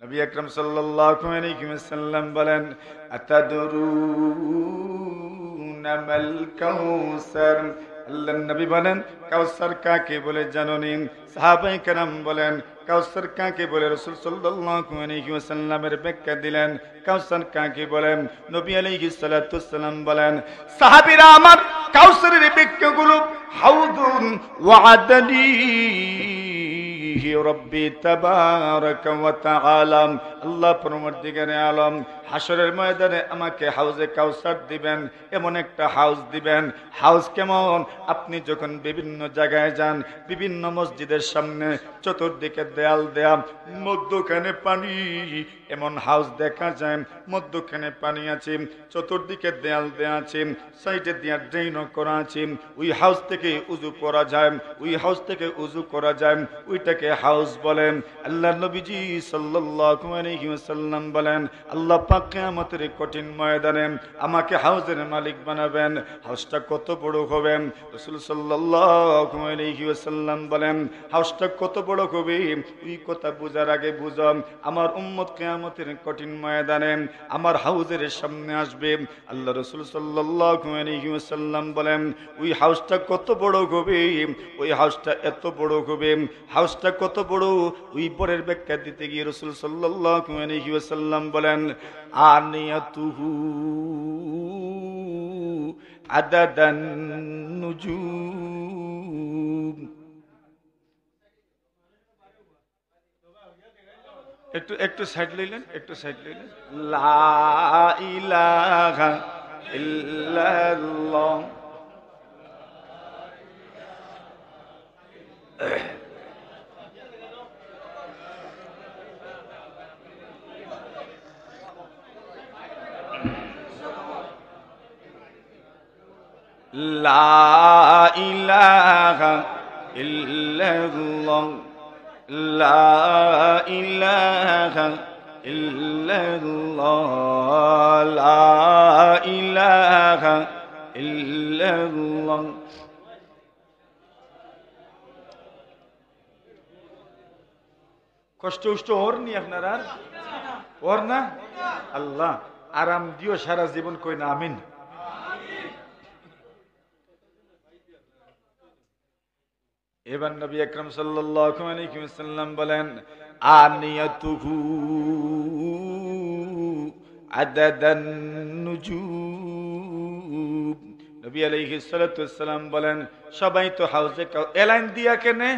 নবী আকরাম সাল্লাল্লাহু আলাইহি ওয়াসাল্লাম বলেন, আতাদরুনা মাল কাউসার। আল্লাহর নবী বলেন, কাউসার কাকে বলে জানো নি? সাহাবায়ে কেরাম বলেন, কাউসার কাকে বলে? রাসূল সাল্লাল্লাহু আলাইহি ওয়াসাল্লামের ব্যাখ্যা দিলেন, কাউসার কাকে বলেন? নবী আলাইহিস সালাতু ওয়াসসালাম বলেন, সাহাবীরা আমার কাউসারের ব্যাখ্যাগুলো হাউদুন ওয়া'দানি রব্বি তাবারাকা ওয়া তাআলা। আল্লাহ পরমর্দিগারে আলম হাসরের ময়দানে আমাকে হাউজে কাউসার দিবেন, এমন একটা হাউস দিবেন। হাউস কেমন? আপনি যখন বিভিন্ন জায়গায় যান, বিভিন্ন মসজিদের সামনে চতুর্দিকে দেয়াল দেয়া, মধ্যখানে পানি, এমন হাউস দেখা যায়। মধ্যখানে পানি আছে, চতুর্দিকে দেয়াল দেয়া আছে, সাইডে দিয়া ড্রেনও করা আছে। ওই হাউস থেকে উযু করা যায়, ওই হাউস থেকে উযু করা যায়, ওইটাকে হাউস বলেন। আল্লাহ নবীজি সাল্লাল্লাহু আলাইহি ওয়াসাল্লাম বলেন, আল্লাহ পাক কিয়ামতের কঠিন ময়দানে আমাকে হাউজের মালিক বানাবেন। হাউসটা কত বড় হবে? রাসূল সাল্লাল্লাহু আলাইহি ওয়াসাল্লাম বলেন, হাউসটা কত বড় হবে ওই কথা বুঝার আগে বুঝো, আমার উম্মত কিয়ামতের কঠিন ময়দানে আমার হাউজের সামনে আসবে। আল্লাহ রাসূল সাল্লাল্লাহু আলাইহি ওয়াসাল্লাম বলেন, ওই হাউসটা কত বড় হবে? ওই হাউসটা এত বড় হবে। হাউসটা কত বড়? ওই পরের ব্যাখ্যা দিতে গিয়ে রাসূল সাল্লাল্লাহু আলাইহি ওয়াসাল্লাম বলেন, আনিয়াতুহু আদাদান নুজুম। একটু সাইড লইলেন, একটু সাইড লইলেন। লা ইলাহা ইল্লাল্লাহ। লা ইলাহা ইল্লাল্লাহ, লা ইলাহা ইল্লাল্লাহ, লা ইলাহা ইল্লাল্লাহ। কষ্ট উষ্ট ওর নি আপনার? আর ওর না? আল্লাহ আরাম দিও সারা জীবন, কই না আমিন। এবার নবী আকরাম সাল্লাল্লাহু আলাইহি ওয়াসাল্লাম বলেন, আনিয়াতুহু আদাদান নুজুম। নবী আলাইহিস সালাতু ওয়াসসালাম বলেন, সবাই তো হাউজে এলাইন দিয়া কেনে?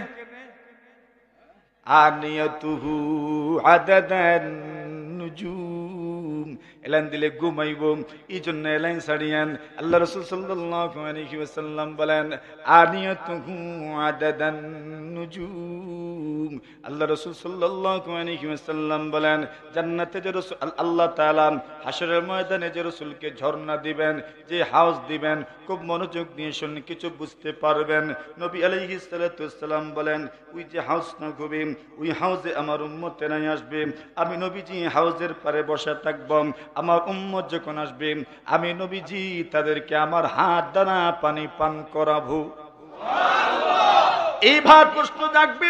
আনিয়াতুহু আদাদান নুজুম, এলাইন দিলে ঘুমাইব, এই জন্য এলাইন ছাড়িয়েন। আল্লাহ রাসূল সাল্লাল্লাহু আলাইহি ওয়াসাল্লাম বলেন, আনিয়াতুহু আদাদান নুজুম। আল্লাহ রাসূল সাল্লাল্লাহু আলাইহি ওয়াসাল্লাম বলেন, জান্নাতে যে রাসূল আল্লাহ তাআলা হাশরের ময়দানে যে রাসূলকে ঝর্ণা দিবেন, যে হাউস দিবেন, খুব মনোযোগ দিয়ে শুনে কিছু বুঝতে পারবেন। নবী আলাইহিস সালাতু ওয়াসসালাম বলেন, ওই যে হাউস না হবে, ওই হাউজে আমার উম্মতেরা আসবে। আমি নবীজি হাউজের পারে বসে থাকব। আমার উম্মত যখন আসবে, আমি নবীজি তাদেরকে আমার হাত দ্বারা পানি পান করাবো। এইবার প্রশ্ন জাগবে,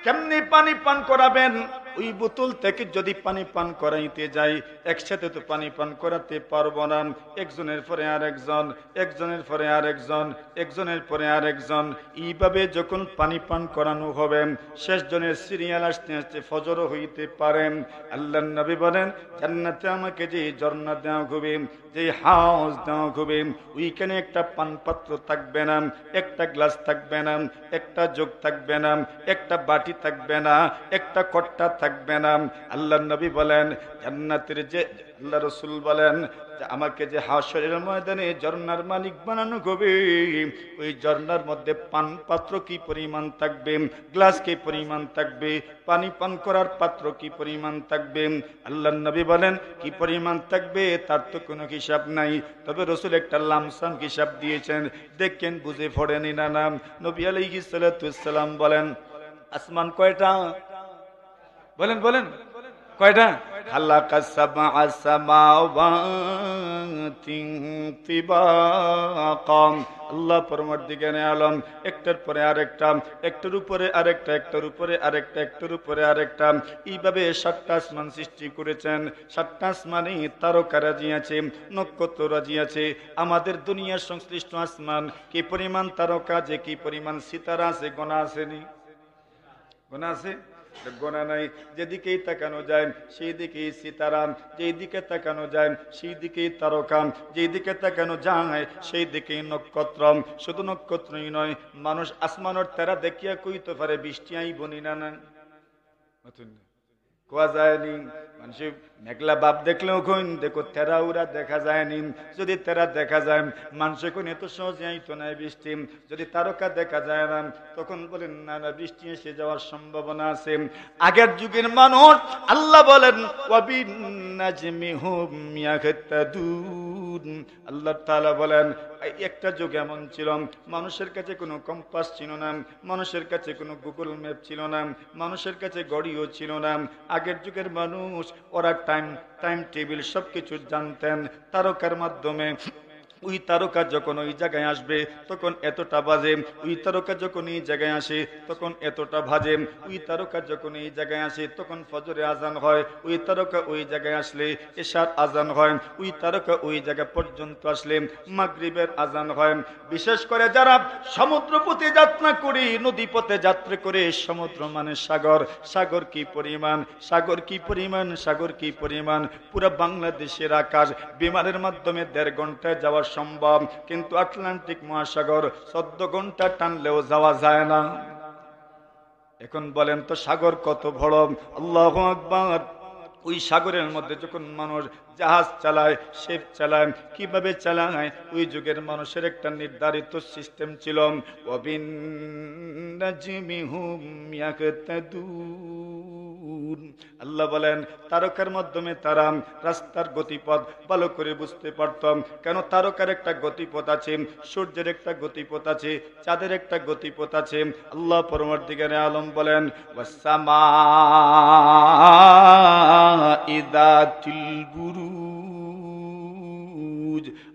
কেমনি পানি পান করাবেন? ওই বোতল থেকে যদি পানি পান করাইতে যাই, একসাথে তো পানি পান করাতে পারবো না। একজনের পরে আর একজন, একজনের পরে আর একজন, একজনের পরে আর একজন, এইভাবে যখন পানি পান করানো হবে, শেষ জনের সিরিয়াল আসতে আসতে ফজরও হইতে পারে। আল্লাহর নবী বলেন, জান্নাতে আমাকে যে ঝর্ণা দেওয়া হবে, যে হাউস দেওয়া হবে, ওইখানে একটা পান পাত্র থাকবে না, একটা গ্লাস থাকবে না, একটা জগ থাকবে না, একটা বাটি থাকবে না, একটা কট্টা থাকবে না। আল্লাহর নবী বলেন, জান্নাতের যে আল্লাহ রাসূল বলেন, আমাকে যে হাশরের ময়দানে ঝর্ণার মালিক বানানো হবে, ওই ঝর্ণার মধ্যে পান পাত্র কি পরিমাণ থাকবে, গ্লাস কি পরিমাণ থাকবে, পানি পান করার পাত্র কি পরিমাণ থাকবে। আল্লাহর নবী বলেন, কি পরিমাণ থাকবে তার তো কোনো হিসাব নাই, তবে রাসূল একটা লামসাম হিসাব দিয়েছেন, দেখেন বুঝে পড়েনি না নাম। নবী আলাইহিস সালাতু ওয়াসসালাম বলেন, আসমান কয়টা? বলেন বলেন, কয়টা? খালাকাস সাবআ সামাওয়াতিন তিবাকাম। আল্লাহ পরমার্দিগারে আলম একটার পরে আরেকটা, একটার উপরে আরেকটা, একটার উপরে আরেকটা, একটার উপরে আরেকটা, এইভাবে 7টা আসমান সৃষ্টি করেছেন। 7টা আসমানে তারকা রাজি আছে, নক্ষত্র রাজি আছে। আমাদের দুনিয়ার সংশ্লিষ্ট আসমান কি পরিমাণ তারকা, যে কি পরিমাণ সিতারা আছে, গোনা আসেনি? গোনা আছে? গোনা নাই। যেদিকেই তাকানো যায় সেই দিকেই সিতারা, যেই দিকে তাকানো যায় সেই দিকেই তারকা, যেই দিকে তাকানো যায় সেই দিকেই নক্ষত্র। শুধু নক্ষত্রই নয়, মানুষ আসমানের তারা দেখিয়া কইতে পারে বৃষ্টি আইব নি না না, কোয়া যায়নি। মানুষ মেঘলা বাপ দেখলেও কইন দেখো তেরা উরা দেখা যায়নি। যদি তেরা দেখা যায় মানুষে কোন এত সহজে আইতো না বৃষ্টি। যদি তারকা দেখা যায় না তখন বলেন না না বৃষ্টি এসে যাওয়ার সম্ভাবনা আছে। আগের যুগের মানুষ আল্লাহ বলেন ওয়াবিন নাজমি হুম ইয়াহতাদুন। আল্লাহ তাআলা বলেন একটা যুগ এমন ছিল মানুষের কাছে কোনো কম্পাস ছিল না, মানুষের কাছে কোনো গুগল ম্যাপ ছিল না, মানুষের কাছে ঘড়িও ছিল না। আগের যুগের মানুষ ওরা টাইম টেবিল সবকিছু জানতেন তারকার মাধ্যমে। ওই তারকা যখন ওই জায়গায় আসবে তখন এতটা বাজে, ওই তারকা যখন এই জায়গায় আসে তখন এতটা বাজে, ওই তারকা যখন এই জায়গায় আসে তখন ফজরে আজান হয়, ওই তারকা ওই জায়গায় আসলে এশার আজান হয়, ওই তারকা ওই জায়গা পর্যন্ত আসলে মাগরিবের আজান হয়। বিশেষ করে যারা সমুদ্র পথে যাত্রা করি, নদী পথে যাত্রা করে, সমুদ্র মানে সাগর, সাগর কি পরিমাণ, সাগর কি পরিমাণ, সাগর কি পরিমাণ। পুরো বাংলাদেশের আকাশ বিমানের মাধ্যমে 1.5 ঘন্টায় যাওয়া সম্ভব, কিন্তু আটলান্টিক মহাসাগর 14 ঘন্টা টানলেও যাওয়া যায় না। এখন বলেন তো সাগর কত বড়। আল্লাহু আকবার। ওই সাগরের মধ্যে যখন মানুষ জাহাজ চালায়, শেপ চালায়, কিভাবে চালায়, ওই যুগের মানুষের একটা নির্ধারিত সিস্টেম ছিল। ওয়াবিন নাজমি হুম ইয়াহতাদুন। আল্লাহ বলেন তারকার মাধ্যমে তারা রাস্তার গতিপথ ভালো করে বুঝতে পারতাম। কেন তারকার একটা গতিপথ আছে, সূর্যের একটা গতিপথ আছে, চাঁদের একটা গতিপথ আছে। আল্লাহ পরমার্দিগারে আলম বলেন ওয়াসসামা ইদাতিল বুরুজ।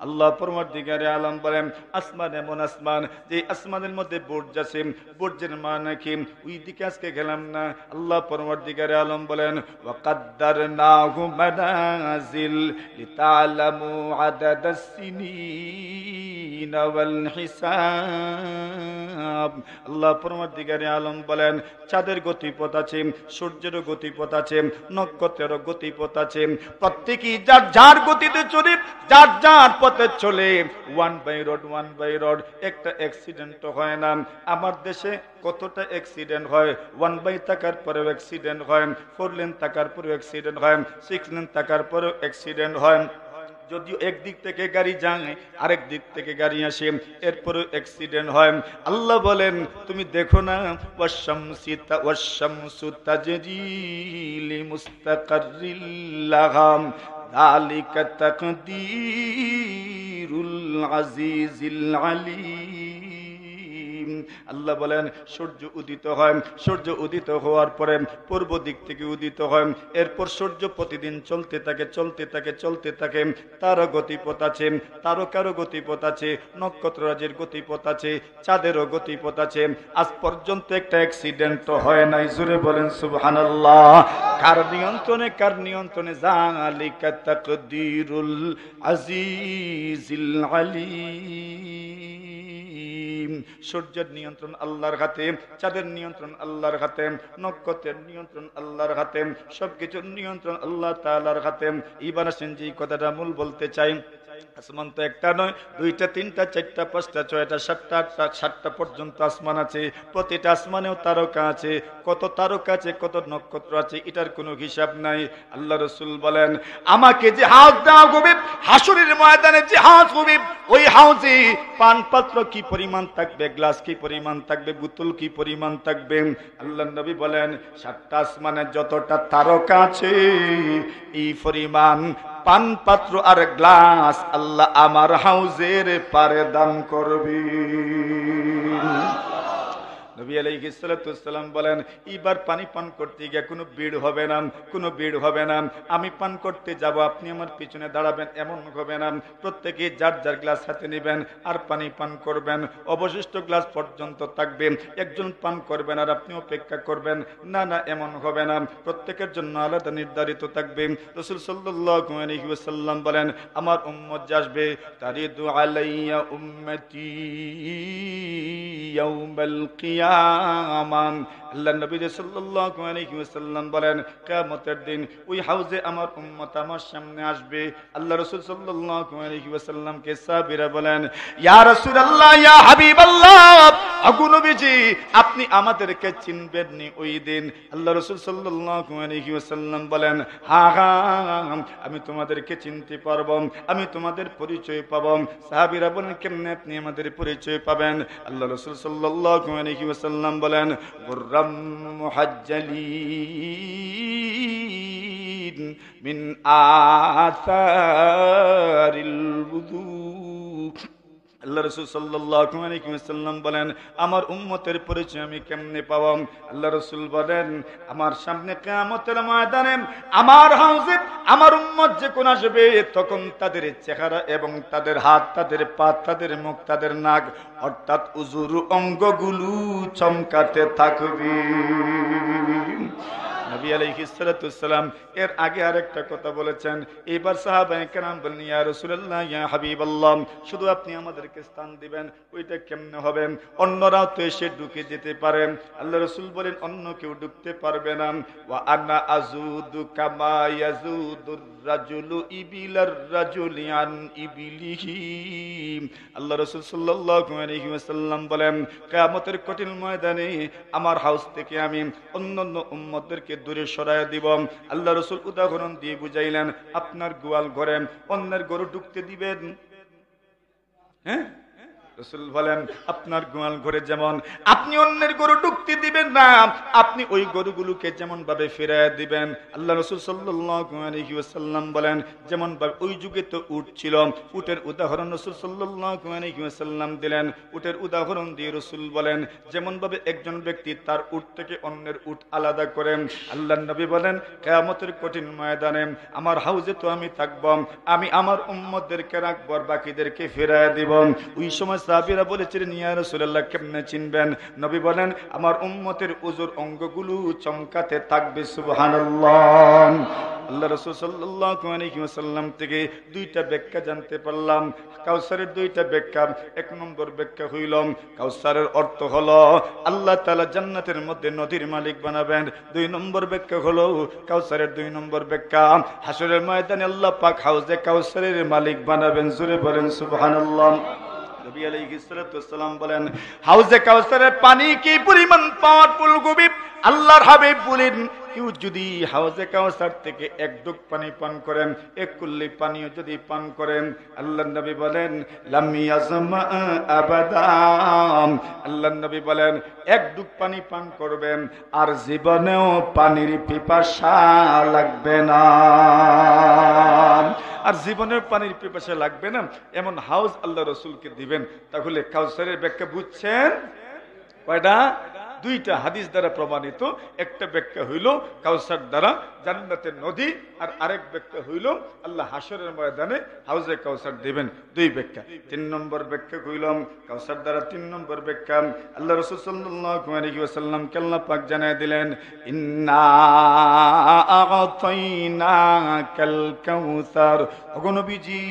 আল্লাহ পরমার্দিগারে আলম বলেন আসমান এমন আসমান যে আসমানের মধ্যে বুর্জ আছে, বুর্জের মানে কি ওই দিকে আজকে গেলাম না। আল্লাহ পরমার্দিগারে আলম বলেন ওয়াকাদ্দারনাহু মানাজিল লিতালামু আদাদাস সিনিনা ওয়াল হিসাব। আল্লাহ পরমার্দিগারে আলম বলেন চাঁদের গতিপথ আছে, সূর্যেরও গতিপথ আছে, নক্ষত্রেরও গতিপথ আছে। প্রত্যেকই যার যার গতিতে চলে, যার যার পথে চলে। 1 বাই রোড, 1 বাই রোড। একটা অ্যাক্সিডেন্ট হয় না। আমার দেশে কতটা অ্যাক্সিডেন্ট হয়। 1 বাই থাকার পরেও অ্যাক্সিডেন্ট হয়, 4 লেন থাকার পরেও অ্যাক্সিডেন্ট হয়, 6 লেন থাকার পরেও অ্যাক্সিডেন্ট হয়। যদিও একদিক থেকে গাড়ি যায় আরেক দিক থেকে গাড়ি আসে, এরপরও অ্যাক্সিডেন্ট হয়। আল্লাহ বলেন তুমি দেখো না ওয়াশ-শামসু তাজরি লিমুস্তাকাররিল লাহা যালিকা তাকদীরুল আজিজিল আলীম। আল্লাহ বলেন সূর্য উদিত হয়, সূর্য উদিত হওয়ার পরে পূর্ব দিক থেকে উদিত হয়, এরপর সূর্য প্রতিদিন চলতে থাকে, চলতে থাকে, চলতে থাকে। তারও গতিপথ আছে, তারকারও গতিপথ আছে, নক্ষত্ররাজের গতিপথ আছে, চাঁদেরও গতিপথ আছে। আজ পর্যন্ত একটা অ্যাক্সিডেন্ট হয় নাই। জোরে বলেন সুবহানাল্লাহ। কার নিয়ন্ত্রণে, কার নিয়ন্ত্রণে? যালিকা তাকদীরুল আজিজিল আলীম। সূর্যের নিয়ন্ত্রণ আল্লাহর হাতে, চাঁদের নিয়ন্ত্রণ আল্লাহর হাতে, নক্ষত্রের নিয়ন্ত্রণ আল্লাহর হাতে, সবকিছুর নিয়ন্ত্রণ আল্লাহ তাআলার হাতে। এবার আসেন যে কথাটা মূল বলতে চাই, আসমান তো একটা নয়, 2টা, 3টা, 4টা, 5টা, 6টা, 7টা, 8টা, 7টা পর্যন্ত আসমান আছে। প্রতিটা আসমানেও তারকা আছে। কত তারকা আছে, কত নক্ষত্র আছে, এটার কোনো হিসাব নাই। আল্লাহ রাসূল বলেন আমাকে যে হাউজ দেওয়া হবে, হাসরের ময়দানে যে হাউজ হবে, ওই হাউজে পান পাত্র কি পরিমাণ থাকবে, গ্লাস কি পরিমাণ থাকবে, বোতল কি পরিমাণ থাকবে। আল্লাহর নবী বলেন 7টা আসমানে যতটা তারকা আছে এই পরিমাণ পান পাত্র আর গ্লাস আল্লাহ আমার হাউজের পারে দান করবে। নবী আলাইহিস সালাতু ওয়াসসালাম বলেন, এবার পানি পান করতে গিয়ে কোনো ভিড় হবে না, কোনো ভিড় হবে না। আমি পান করতে যাব, আপনি আমার পিছনে দাঁড়াবেন, এমন হবে না। প্রত্যেকে যার যার গ্লাস হাতে নেবেন আর পানি পান করবেন। অবশিষ্ট গ্লাস পর্যন্ত থাকবে, একজন পান করবেন আর আপনি অপেক্ষা করবেন। না না, এমন হবে না, প্রত্যেকের জন্য আলাদা নির্ধারিত থাকবে। রাসূল সাল্লাল্লাহু আলাইহি ওয়াসাল্লাম বলেন, আমার উম্মত যে আসবে, তারিদু আলাইয়া উম্মতি ইয়াউমাল কিয়ামা। আল্লাহ নবী সাল্লাল্লাহু আলাইহি ওয়াসাল্লাম বলেন, কিয়ামতের দিন ওই হাউজে আমার উম্মত আমার সামনে আসবে। আল্লাহ রাসূল সাল্লাল্লাহু আলাইহি ওয়াসাল্লামকে সাহাবীরা বলেন, ইয়া রাসূলুল্লাহ, ইয়া হাবিবাল্লাহ, আগু নবীজি, আপনি আমাদেরকে চিনবেন নি ওই দিন? আল্লাহ রাসূল সাল্লাল্লাহু আলাইহি ওয়াসাল্লাম বলেন, হ্যাঁ হ্যাঁ, আমি তোমাদেরকে চিনতে পারবো, আমি তোমাদের পরিচয় পাবো। সাহাবীরা বলেন, কেমনে আপনি আমাদের পরিচয় পাবেন? আল্লাহ রাসূল সাল্লাল্লাহু আলাইহি ওয়াসাল্লাম বলেন, গুররাম মুহাজ্জালিন মিন আসারিল wudu। আল্লাহ রাসূল সাল্লাল্লাহু আলাইহি ওয়াসাল্লাম বলেন, আমার উম্মতের পরিচয় আমি কেমনে পাবো? আল্লাহ রাসূল বলেন, আমার সামনে কিয়ামতের ময়দানে আমার হাউজে আমার উম্মত যখন আসবে, তখন তাদের চেহারা এবং তাদের হাত, তাদের পা, তাদের মুখ, তাদের নাক, অর্থাৎ উজুর অঙ্গগুলো চমকাতে থাকবে। নবী আলাইহিস সালাতু ওয়াসসালাম এর আগে আরেকটা কথা বলেছেন। এবার সাহাবায়ে কেরাম বলেন, ইয়া রাসূলুল্লাহ, ইয়া হাবিবাল্লাহ, শুধু আপনি আমাদেরকে স্থান দিবেন, ওইটা কেমনে হবে? অন্যরাও তো এসে ঢুকে যেতে পারে। আল্লাহ রাসূল বলেন, অন্য কেউ ঢুকতে পারবে না। ওয়া আনা আযুদু কামা ইয়াযুদুর রাজুলু ইবিলার রাজুলি আন ইবিলিহি। আল্লাহ রাসূল সাল্লাল্লাহু আলাইহি ওয়াসাল্লাম বলেন, কিয়ামতের কঠিন ময়দানে আমার হাউস থেকে আমি অন্যান্য উম্মতদেরকে দূরে সরায় দিব। আল্লাহ রাসূল উদাহরণ দিয়ে বুঝাইলেন, আপনার গোয়াল ঘরে অন্যের গরু ঢুকতে দিবেন? হ্যাঁ, রাসূল বলেন, আপনার গোয়াল ঘরে যেমন আপনি অন্যের গরু ঢুকতে দিবেন না, আপনি ওই গরুগুলোকে যেমন ভাবে ফিরায় দিবেন। আল্লাহ রাসূল সাল্লাল্লাহু আলাইহি ওয়াসাল্লাম বলেন, যেমন ভাবে ওই যুগে তো উট ছিল, উটের উদাহরণ রাসূল সাল্লাল্লাহু আলাইহি ওয়াসাল্লাম দিলেন। উটের উদাহরণ দিয়ে রাসূল বলেন, যেমন ভাবে একজন ব্যক্তি তার উট থেকে অন্যের উট আলাদা করেন, আল্লাহর নবী বলেন, কিয়ামতের কঠিন ময়দানে আমার হাউজে তো আমি থাকব, আমি আমার উম্মতদেরকে রাখব আর বাকিদেরকে ফিরায় দিব। ওই সময় সাহাবীরা বলেছিলেন, ইয়া রাসূলুল্লাহ, কেমনে চিনবেন? নবী বলেন, আমার উম্মতের উজুর অঙ্গগুলো চমকাতে থাকবে। সুবহানাল্লাহ। আল্লাহ রাসূল সাল্লাল্লাহু আলাইহি ওয়াসাল্লাম থেকে দুইটা ব্যাখ্যা জানতে পারলাম। কাউসারের দুইটা ব্যাখ্যা। এক নম্বর ব্যাখ্যা হইল, কাউসারের অর্থ হলো আল্লাহ তাআলা জান্নাতের মধ্যে নদীর মালিক বানাবেন। দুই নম্বর ব্যাখ্যা হলো, কাউসারের দুই নম্বর ব্যাখ্যা, হাসরের ময়দানে আল্লাহ পাক হাউজে কাউসারের মালিক বানাবেন। জোরে বলেন সুবহানাল্লাহ। নবী আলাইহিস সালাতু ওয়াসসালাম বলেন, হাউজে কাউসারের পানি কি পরিমাণ পাওয়ারফুল গভীর! আল্লাহর হাবিব বলেন, কেউ যদি হাউজে কাউসার থেকে এক ডুব পানি পান করেন, এক কুল্লি পানিও যদি পান করেন, আল্লাহর নবী বলেন, লাম ইয়াজমা আবাদা। আল্লাহর নবী বলেন, এক ডুব পানি পান করবেন আর জীবনেও পানির পিপাসা লাগবে না। আর জীবনের পানির পিপাসা লাগবে না এমন হাউজ আল্লাহ রাসূলকে দিবেন। তাহলে কাউসারের ব্যাখ্যা বুঝছেন কয়টা? দুইটা হাদিস দ্বারা প্রমাণিত। একটা ব্যাখ্যা হইল কাউসার দ্বারা জান্নাতের নদী, আর আরেক ব্যাখ্যা হইল আল্লাহ হাসরের ময়দানে হাউজে কাউসার দিবেন। দুই ব্যাখ্যা। তিন নম্বর ব্যাখ্যা হইলাম কাউসার দ্বারা তিন নম্বর ব্যাখ্যা আল্লাহ রাসূল সাল্লাল্লাহু আলাইহি ওয়াসাল্লাম কে আল্লাহ পাক জানায় দিলেন, ইন্না আ'তাইনাকাল কাউসার। ওগো নবীজি,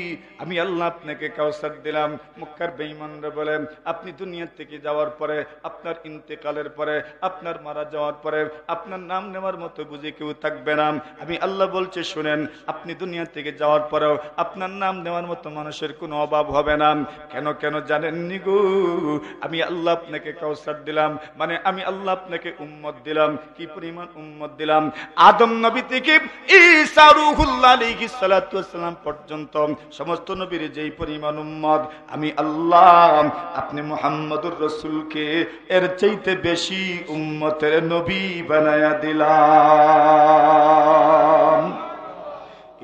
আমি আল্লাহ আপনাকে কাউসার দিলাম। মক্কার বেঈমানরা বলেন, আপনি দুনিয়া থেকে যাওয়ার পরে, আপনার ইন্তেকালের পরে, আপনার মারা যাওয়ার পরে আপনার নাম নেওয়ার মতো বুঝে কেউ থাকবে না। আমি আল্লাহ বলছি, শুনেন, আপনি দুনিয়া থেকে যাওয়ার পরেও আপনার নাম নেওয়ার মতো মানুষের কোনো অভাব হবে না। কেন কেন জানেননি গো? আমি আল্লাহ আপনাকে কাউসার দিলাম, মানে আমি আল্লাহ আপনাকে উম্মত দিলাম। কি পরিমাণ উম্মত দিলাম! আদম নবী থেকে ঈসা রূহুল্লাহ আলাইহিস সালাতু ওয়াসসালাম পর্যন্ত সমস্ত নবীর যেই পরিমাণ উম্মত, আমি আল্লাহ আপনি মুহাম্মদুর রাসূলকে এর চাইতে বেশি উম্মতের নবী বানায়া দিলাম।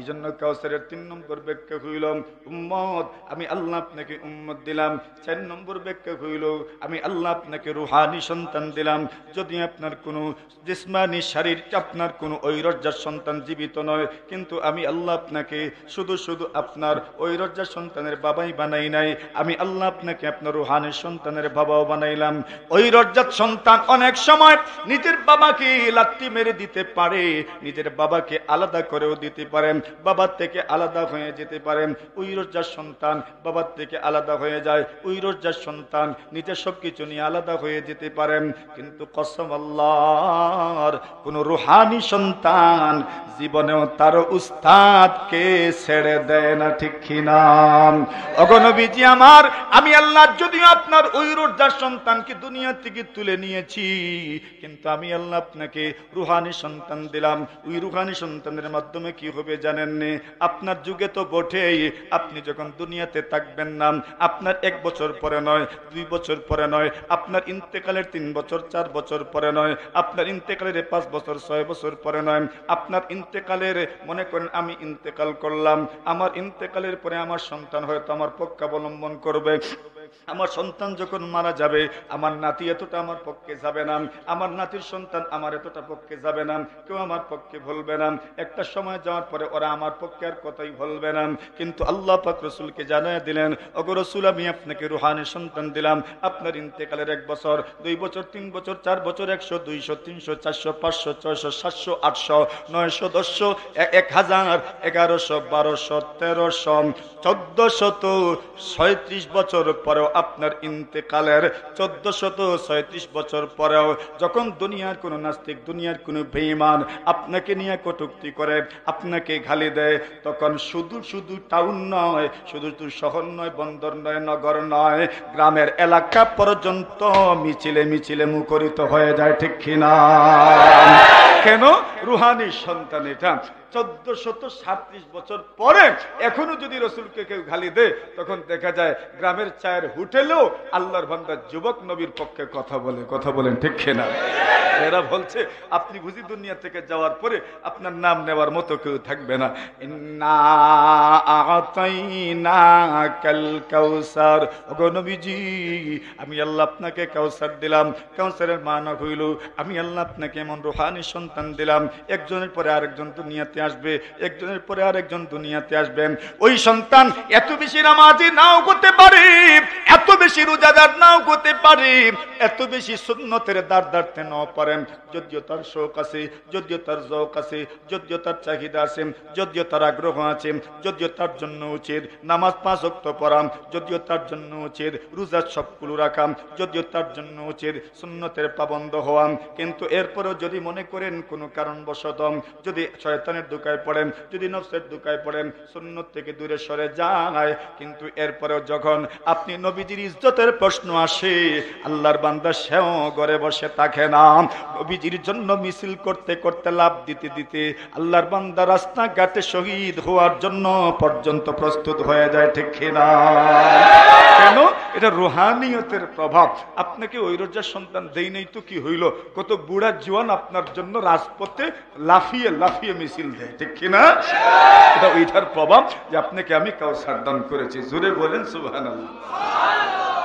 এই জন্য কাউসারের 3 নম্বর ব্যাখ্যা হইল উম্মত, আমি আল্লাহ আপনাকে উম্মত দিলাম। 4 নম্বর ব্যাখ্যা হইল আমি আল্লাহ আপনাকে রুহানি সন্তান দিলাম। যদি আপনার কোনো জিসমানি শারীরিক আপনার কোনো ঐরজ্জার সন্তান জীবিত নয়, কিন্তু আমি আল্লাহ আপনাকে শুধু শুধু আপনার ঐরজ্জার সন্তানের বাবাই বানাই নাই, আমি আল্লাহ আপনাকে আপনার রুহানি সন্তানের বাবাও বানাইলাম। ঐরজ্জাত সন্তান অনেক সময় নিজের বাবাকে লাত্তি মেরে দিতে পারে, নিজের বাবাকে আলাদা করেও দিতে পারেন, বাবার থেকে আলাদা হয়ে যেতে পারেন। ঐরজ্জার সন্তান বাবার থেকে আলাদা হয়ে যায়, ঐরজ্জার সন্তান নিজের সবকিছু নিয়ে আলাদা হয়ে যেতে পারেন। কিন্তু কসম আল্লাহর, কোন রুহানি সন্তান জীবনেও তার উস্তাদকে ছেড়ে দেয় না, ঠিক কিনা? ওগো নবীজি আমার, আমি আল্লাহ যদিও আপনার ঐরজ্জার সন্তানকে দুনিয়া থেকে তুলে নিয়েছি, কিন্তু আমি আল্লাহ আপনাকে রুহানি সন্তান দিলাম। ওই রুহানি সন্তানের মাধ্যমে কি হবে জানেন নি? আপনার যুগে তো বটেই, আপনি যখন দুনিয়াতে থাকবেন না, আপনার 1 বছর পরে নয়, 2 বছর পরে নয়, আপনার ইন্তেকালের 3 বছর 4 বছর পরে নয়, আপনার ইন্তেকালের 5 বছর 6 বছর পরে নয়, আপনার ইন্তেকালের, মনে করেন আমি ইন্তেকাল করলাম, আমার ইন্তেকালের পরে আমার সন্তান হয়তো আমার পক্ষে অবলম্বন করবে। আমার সন্তান যখন মারা যাবে, আমার নাতি এতটা আমার পক্ষে যাবে না, আমার নাতির সন্তান আমার এতটা পক্ষে যাবে না, কেউ আমার পক্ষে বলবে না। একটা সময় যাওয়ার পরে ওরা আমার পক্ষে আর কথাই বলবে না। কিন্তু আল্লাহ পাক রসুলকে জানিয়ে দিলেন, ওগো রসুল, আমি আপনাকে রুহানি সন্তান দিলাম। আপনার ইন্তেকালের 1 বছর, 2 বছর, 3 বছর, 4 বছর, 100, 200, 300, 400, 500, 600, 700, 800, 900, 1000, 1000, 1100, 1200, 1300, 1436 বছর পরেও আপনার ইন্তেকালের 1436 বছর পরেও যখন দুনিয়ার কোন নাস্তিক, দুনিয়ার কোন বেঈমান আপনাকে নিয়ে কটূক্তি করে, আপনাকে গালি দেয়, তখন শুধু শুধু টাউন নয়, শুধু শহর নয়, বন্দর নয়, নগর নয়, গ্রামের এলাকা পর্যন্ত মিছিলে মিছিলে মুখরিত হয়ে যায়, ঠিক কিনা? কেন? রুহানি সন্তান এটা। 1437 বছর পরে এখনো যদি রসুলকে কেউ গালি দেয়, তখন দেখা যায় গ্রামের চায়ের হোটেলেও আল্লাহর বান্দা যুবক নবীর পক্ষে কথা বলে। কথা বলেন, ঠিক কিনা? এরা বলছে আপনি বুঝি দুনিয়া থেকে যাওয়ার পরে আপনার নাম নেওয়ার মতো কেউ থাকবে না। ইন্না আতাইনাকাল কাউসার, ওগো নবীজি, আমি আল্লাহ আপনাকে কাউসার দিলাম। কাউসারের মানা হইল আমি আল্লাহ আপনাকে এমন রুহানি সন্তান দিলাম, একজনের পরে আরেকজন দুনিয়াতে আসবে, একজনের পরে আরেকজন দুনিয়াতে আসবেন। ওই সন্তান এত বেশি নামাজি নাও করতে পারে, এত বেশি রোজাদার নাও করতে পারে, এত বেশি সুন্নতের দ্বার দ্বারতে নাও পারেন, যদিও তার শৌক আছে, যদিও তার যৌক আছে, যদিও তার চাহিদা আছে, যদিও তার আগ্রহ আছে, যদিও তার জন্য উচিত নামাজ 5 ওয়াক্ত পড়া, যদিও তার জন্য উচিত রোজা সবগুলো রাখা, যদিও তার জন্য উচিত সুন্নতের পাবন্ধ হওয়া, কিন্তু এরপরেও যদি মনে করেন কোনো কারণবশত যদি শয়তানের ধোঁকায় পড়েন, যদি নফসের ধোঁকায় পড়েন, সুন্নত থেকে দূরে সরে যায়, কিন্তু এরপরেও যখন আপনি নবীজির ইজ্জতের প্রশ্ন আসে, আল্লাহর বান্দা সেও ঘরে বসে থাকে না, নবীজির জন্য মিছিল করতে করতে লাভ দিতে দিতে আল্লাহর বান্দা রাস্তাঘাটে শহীদ হওয়ার জন্য পর্যন্ত প্রস্তুত হয়ে যায়, ঠিক কিনা? কেন? এটা রুহানিয়তের প্রভাব। আপনাকে ঐরজ্জার সন্তান দেই নাই তো কি হইল? কত বুড়া জোয়ান আপনার জন্য রাজপথে লাফিয়ে লাফিয়ে মিছিল দেয়, ঠিক কিনা? এটা ওইটার প্রভাব যে আপনাকে আমি কাউসার দান করেছি। জোরে বলেন সুবহানাল্লাহ।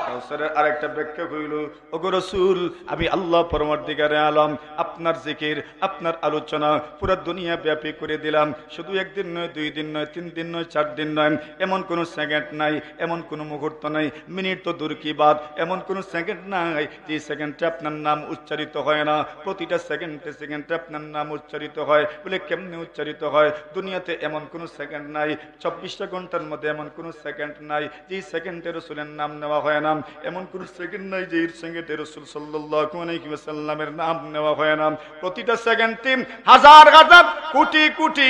কাউসারের আরেকটা ব্যাখ্যা হইল, ওগো রাসূল, আমি আল্লাহ পরমার্দিগারে আলম আপনার জিকির, আপনার আলোচনা পুরো দুনিয়া ব্যাপী করে দিলাম। শুধু 1 দিন নয়, 2 দিন নয়, 3 দিন নয়, 4 দিন নয়, এমন কোন সেকেন্ড নাই, এমন কোন মুহূর্ত নাই, মিনিট তো দূর কি বাদ, এমন কোন সেকেন্ড নাই যে সেকেন্ডে আপনার নাম উচ্চারিত হয় না। প্রতিটা সেকেন্ডে সেকেন্ডে আপনার নাম উচ্চারিত হয়। বলে কেমনে উচ্চারিত হয়? দুনিয়াতে এমন কোন সেকেন্ড নাই, 24টা ঘন্টার মধ্যে এমন কোন সেকেন্ড নাই যে সেকেন্ডে রাসূলের নাম নেওয়া হয় না, এমন কোন সেকেন্ড নাই যে সেকেন্ডে রাসূল সাল্লাল্লাহু আলাইহি ওয়াসাল্লামের নাম নেওয়া হয় না। প্রতিটা সেকেন্ডে হাজার হাজার কোটি কোটি